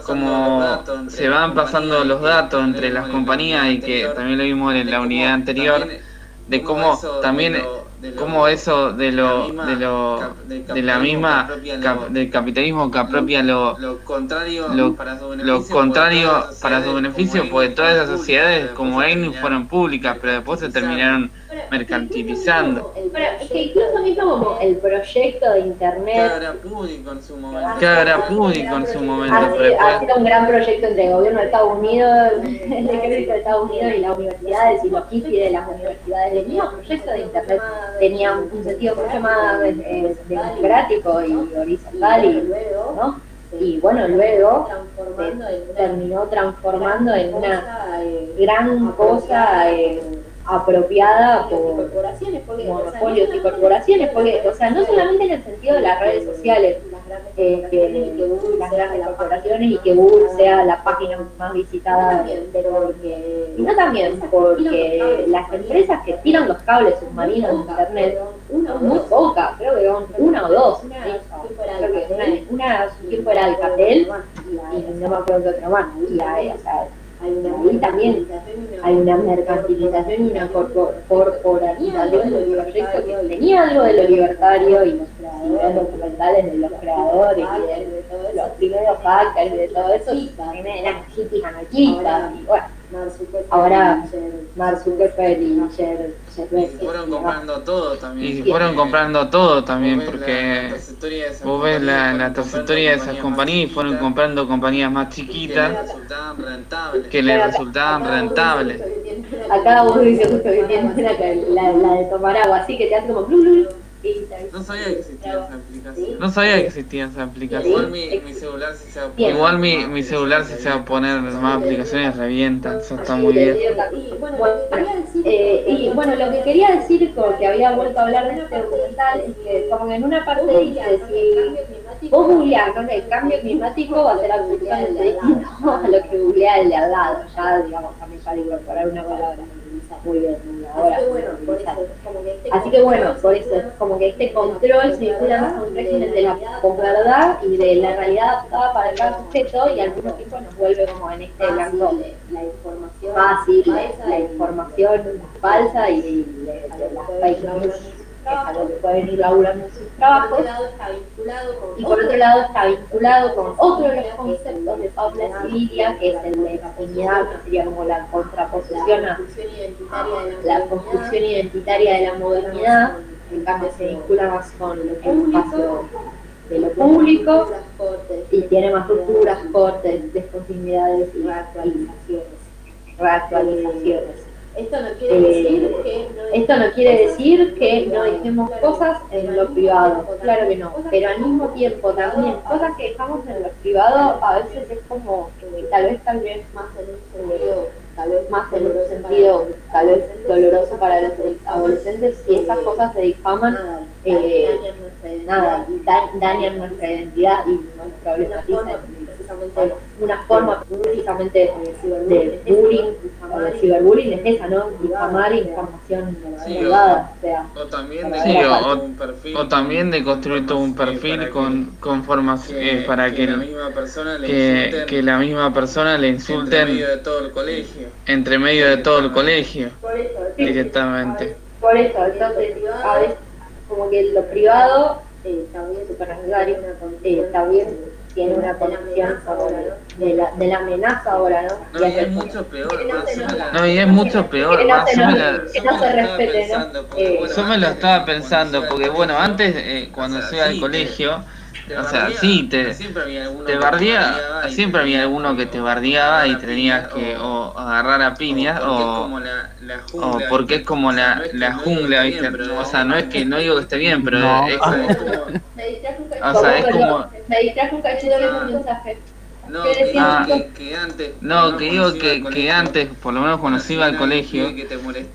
como se van pasando los datos entre las compañías, y que también lo vimos en la unidad anterior, de cómo también eso del capitalismo que apropia lo contrario para su beneficio, pues todas esas sociedades como EIN fueron públicas, pero después se terminaron mercantilizando. Pero es que incluso mismo como el proyecto de internet que era público en su momento, ha sido un gran proyecto entre el gobierno de Estados Unidos, el ejército de Estados Unidos y las universidades y los hippies de las universidades. El mismo proyecto de internet tenía un sentido mucho más democrático y horizontal, ¿no? y bueno, luego se terminó transformando en una gran cosa apropiada por monopolios y corporaciones, porque, o sea, no solamente en el sentido de las redes sociales, que las grandes corporaciones y que Google sea la página más visitada, sino también porque las empresas que tiran los cables submarinos de internet son muy pocas, creo que son una o dos. Creo que una su tiempo era Alcatel y no me acuerdo qué otra más. Y o sea, ahí también hay una mercantilización y una corporatización del proyecto que tenía algo de lo libertario y los documentales de los creadores y de los primeros hackers y de todo eso, y también eran hippies anarquistas. Y bueno, ahora Mark Zuckerberg y Jeff Bezos. Y fueron comprando todo también, porque vos ves la trayectoria de esas compañías y fueron comprando compañías más chiquitas que les resultaban rentables. Acá vos dices justo que tiene la de tomar agua, así que te hace como blu blu. No sabía que existía esa aplicación. Igual mi celular si se va a poner más aplicaciones revienta, eso está muy bien. Y bueno, lo que quería decir, que había vuelto a hablar de este documental, es que como que en una parte dice, si vos googleás, ¿no?, el cambio climático va a ser absolutamente distinto a lo que googlea el de al lado, ya digamos también para incorporar una palabra. Muy bien, ahora. Así que bueno, por eso es como que este control se vincula más a un régimen de la posverdad y de la realidad adaptada para cada sujeto, y al mismo tiempo nos vuelve como en este blanco fácil, la información falsa y de las fake news, que es algo que pueden ir laburando en sus trabajos. Y por otro lado está vinculado con otro de los conceptos de Pablo Sivilia, que es el de afinidad, que sería como la contraposición a la construcción identitaria de la modernidad. En cambio se vincula más con el espacio de lo público y tiene más rupturas, cortes, descontinuidades y reactualizaciones. Esto no quiere decir que no dejemos cosas en lo privado, claro que no, pero al mismo tiempo también cosas que dejamos en lo privado a veces es como, tal vez más en un sentido tal vez doloroso para los adolescentes, si esas cosas se difaman, dañan nuestra identidad y nos problematizan. Una forma precisamente de bullying o de ciberbullying es esa, ¿no? Difamar información privada, o también de construir todo un perfil con formas para que la misma persona le insulten entre medio de todo el colegio directamente. Por eso, entonces, a veces como que lo privado está bien, súper necesario, también tiene una conexión de la amenaza ahora, ¿no? Y es mucho peor, más. Que no se respete, ¿no? Yo me lo estaba pensando, porque bueno, antes cuando se iba al colegio, o sea, sí, te bardeaba, siempre había alguno que te bardeaba y tenías que o agarrar a piñas o porque es como la jungla, ¿viste? O sea, no es que, no digo que esté bien, pero es como, o sea, es como... Me distrajo un cachito de un mensaje. Que digo que antes, por lo menos cuando se iba al colegio,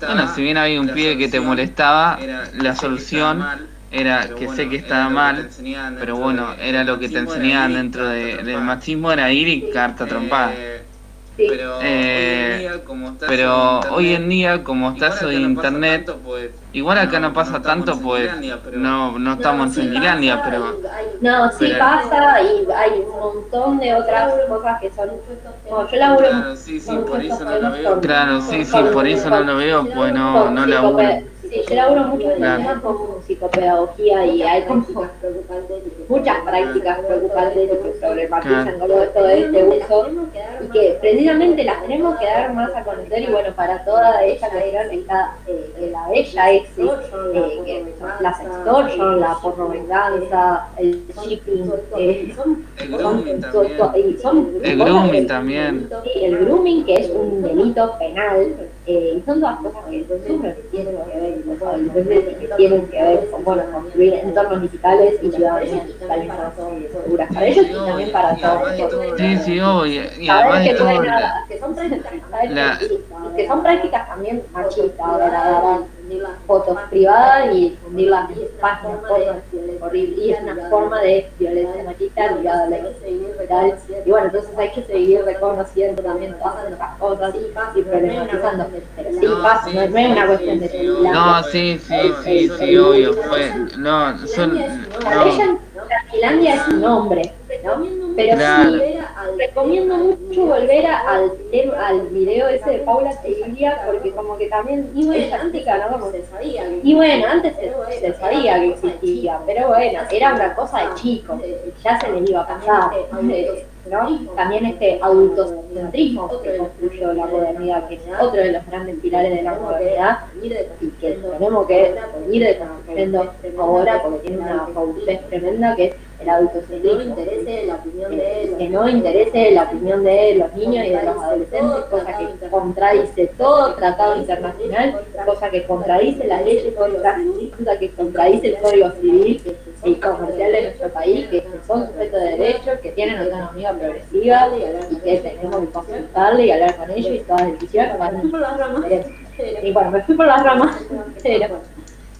bueno, si bien había un pibe que te molestaba, la solución era que sé que estaba mal, pero bueno, era lo que te enseñaban dentro del machismo, era ir y cagarte a trompada. Pero hoy en día, como está eso de internet, igual acá no pasa tanto, pues no estamos en Finlandia, pero... No, sí pasa, y hay un montón de otras cosas que son... Bueno, yo laburo... Claro, sí, por eso no lo veo, pues no laburo. Sí, yo laburo mucho en temas con psicopedagogía y hay como muchas prácticas preocupantes que problematizan como todo este uso y que precisamente las tenemos que dar más a conocer, y bueno, para toda esta cuestión está la bella exit, la sextortion, la pornovenganza, el shipping, el grooming también. Sí, el grooming, que es un delito penal Y son todas cosas que siempre tienen que ver con los adolescentes y que tienen que ver con, bueno, construir entornos digitales y ciudadanías digitales más seguras para ellos y también para todos nosotros. Sí, sí, obvio. Y Saber además de que todo, pueden que son prácticas también machistas, ahora difundir las fotos privadas y difundir las páginas fotos horribles. Y es una forma de violencia machista ligada a la digital. Y bueno, entonces hay que seguir reconociendo también todas esas cosas y problematizando. Pero sí pasa, no es una cuestión de Finlandia. no, sí, obvio. No, Finlandia es un nombre, ¿no? Pero claro. sí, recomiendo mucho volver al video ese de Paula Seguilia, porque como que también ella explica, ¿no? Como y bueno, antes se sabía que existía, pero bueno, era una cosa de chicos, ya se les iba a pasar, ¿no? También este adultocentrismo que construyó la modernidad, que es otro de los grandes pilares de la modernidad, y que tenemos que ir deconstruyendo ahora porque tiene una robustez tremenda, que es el adultocentrismo, que no interese la opinión de los niños y de los adolescentes, cosa que contradice todo tratado internacional, cosa que contradice las leyes, cosa que contradice el código civil y comercial de nuestro país, que son sujetos de derechos, que tienen autonomía progresiva y que tenemos que consultarle y hablar con ellos y todas las decisiones van a ser. Y bueno, me fui por las ramas, pero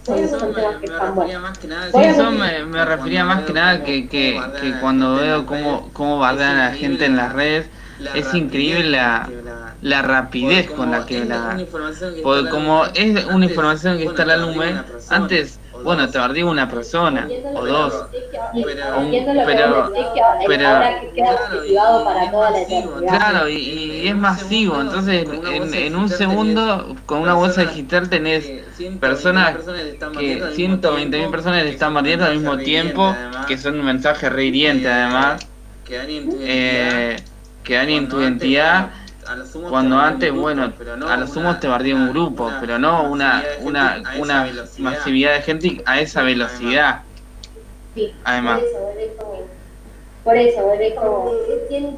son temas que están buenos. Sí, eso me refería más que nada que cuando veo cómo bardean a la gente en las redes, es increíble la rapidez con la que porque como es una información que está a la luz, antes, bueno, te bardea una persona o dos, pero ahora que queda archivado para toda la eternidad. claro, y es masivo, entonces en un segundo con una bolsa digital tenés personas que 120.000 personas le están bardeando al mismo tiempo, que son un mensaje re hiriente además, que dañen tu identidad, cuando antes, bueno, a lo sumo te bardea un grupo, pero no una masividad de gente a esa velocidad. Sí, Además. Por eso, como tienen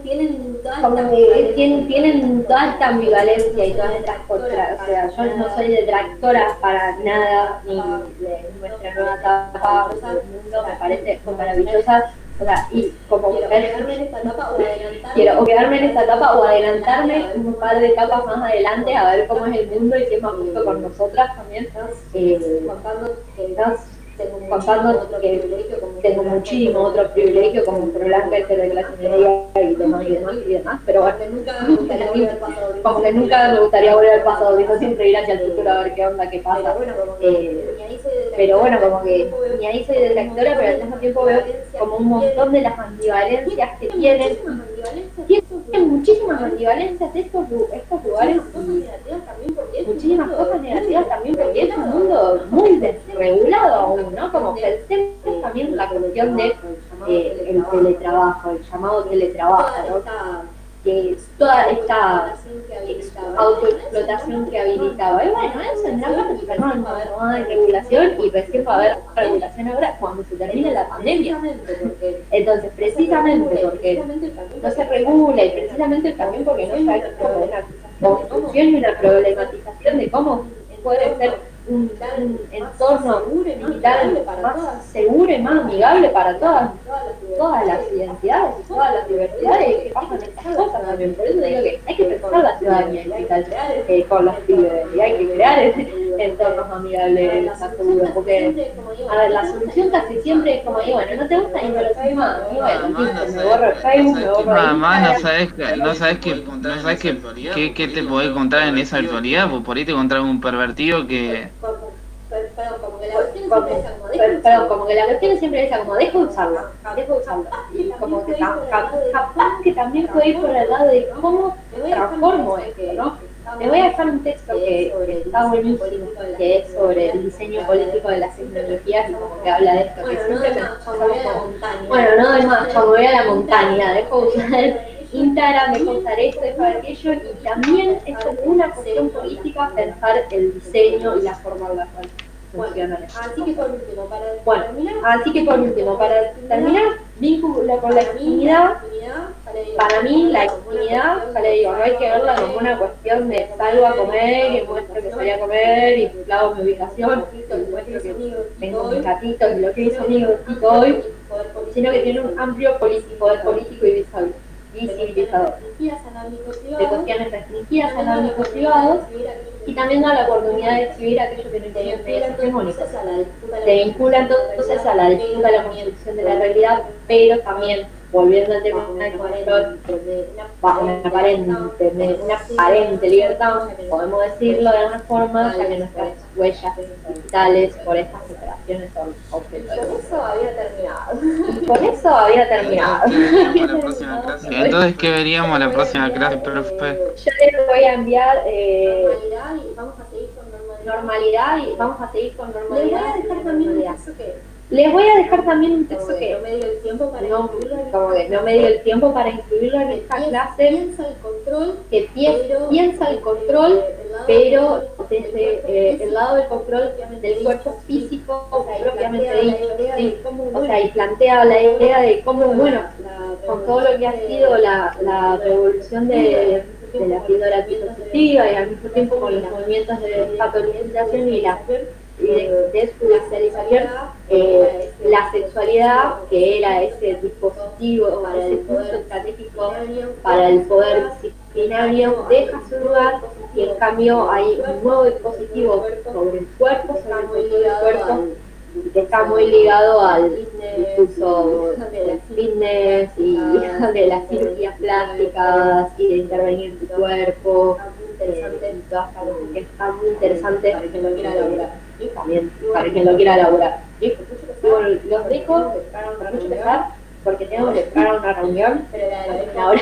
toda esta ambivalencia y todas estas cosas. O sea, yo no soy detractora para nada, ni de nuestra nueva etapa del mundo, me parece maravillosa. O sea, y como quiero o quedarme en esta etapa o adelantarme un par de etapas más adelante a ver cómo es el mundo y si es más justo con nosotras también, contando que tengo muchísimo otro privilegio como blanca y ser de clase media y demás, pero bueno, como que nunca me gustaría volver al pasado, sino siempre ir hacia el futuro a ver qué onda, qué pasa. Pero bueno, como que ni ahí soy detractora, pero al mismo tiempo veo como un montón de las ambivalencias que tienen muchísimas ambivalencias de estos lugares y muchísimas cosas negativas también, porque es un mundo muy desregulado aún, ¿no? Como pensemos también la cuestión de el teletrabajo, el llamado teletrabajo, ¿no? Que es toda esta autoexplotación que habilitaba. Y bueno, eso en gran parte no hay regulación y recién va a haber regulación ahora cuando se termine la pandemia. Entonces, precisamente porque no se regula y precisamente también porque no se ha hecho una construcción y una problematización de cómo puede ser un entorno digital más seguro y más amigable para todas las identidades y todas las diversidades que pasan estas cosas también. Por eso digo que hay que pensar la ciudadanía digital con los pibes y hay que crear entornos amigables a seguro, porque a ver, la solución casi siempre es como, bueno, no te gusta y no lo sé más, y bueno, me borro el Facebook, me borro el Además, no sabes qué te podés encontrar en esa virtualidad, pues por ahí te encontrás un pervertido que como que la cuestión siempre es como dejo de usarla y como que capaz que también puede ir por el lado de cómo transformo esto, ¿no? Le voy a dejar un texto que está buenísimo, que es sobre el diseño político de las tecnologías y como que habla de esto, que siempre bueno, no es más, cuando voy a la montaña, dejo de usar Instagram, dejo de usar esto, dejo de aquello, y también es como una cuestión política pensar el diseño y la forma en la cual funcionan. Así que por último, para terminar, vínculo con la intimidad, para mí la intimidad, ya le digo, no hay que verla como una cuestión de salgo a comer y muestro que salí a comer y clavo mi ubicación y muestro que tengo mis gatitos y lo que hizo mi gatito hoy, sino que tiene un amplio poder político y visibilizador de cuestiones restringidas al ámbito privado y también da la oportunidad de exhibir aquello que no tiene medios hegemónicos. Se vincula entonces a la disputa de la construcción de la realidad, pero también, volviendo al tema del control, una aparente libertad, podemos decirlo de alguna forma, ya que nuestras huellas digitales por estas operaciones son objeto de Con eso había terminado. y con eso había terminado. Veríamos la próxima clase. Entonces, ¿qué veríamos a la próxima clase, profe? Yo les voy a enviar Normalidad y vamos a seguir con normalidad y vamos a seguir con Les voy normalidad. a dejar también un texto que Les voy a dejar también un texto no que me dio el tiempo para no, incluirlo en como que no me dio el tiempo para incluirlo en esta clase, piensa el control, que piensa el control, pero desde el lado del control del cuerpo físico propiamente dicho, ¿sí? O sea, y plantea la idea de cómo, bueno, con todo lo que ha sido la revolución de la píldora anticonceptiva y al mismo tiempo con los movimientos de patologización y de desjudicialización, la sexualidad, que era ese dispositivo, ese punto estratégico para el poder disciplinario, deja su lugar y en cambio hay un nuevo dispositivo sobre el cuerpo, sobre el control del cuerpo, que está muy ligado al discurso del fitness y de las cirugías plásticas y de intervenir tu cuerpo, y todas estas cosas que están muy interesantes para quien lo quiera elaborar. También para quien lo quiera elaborar. Y bueno, los dejo, para mucho empezar, porque tengo que entrar a una reunión, ahora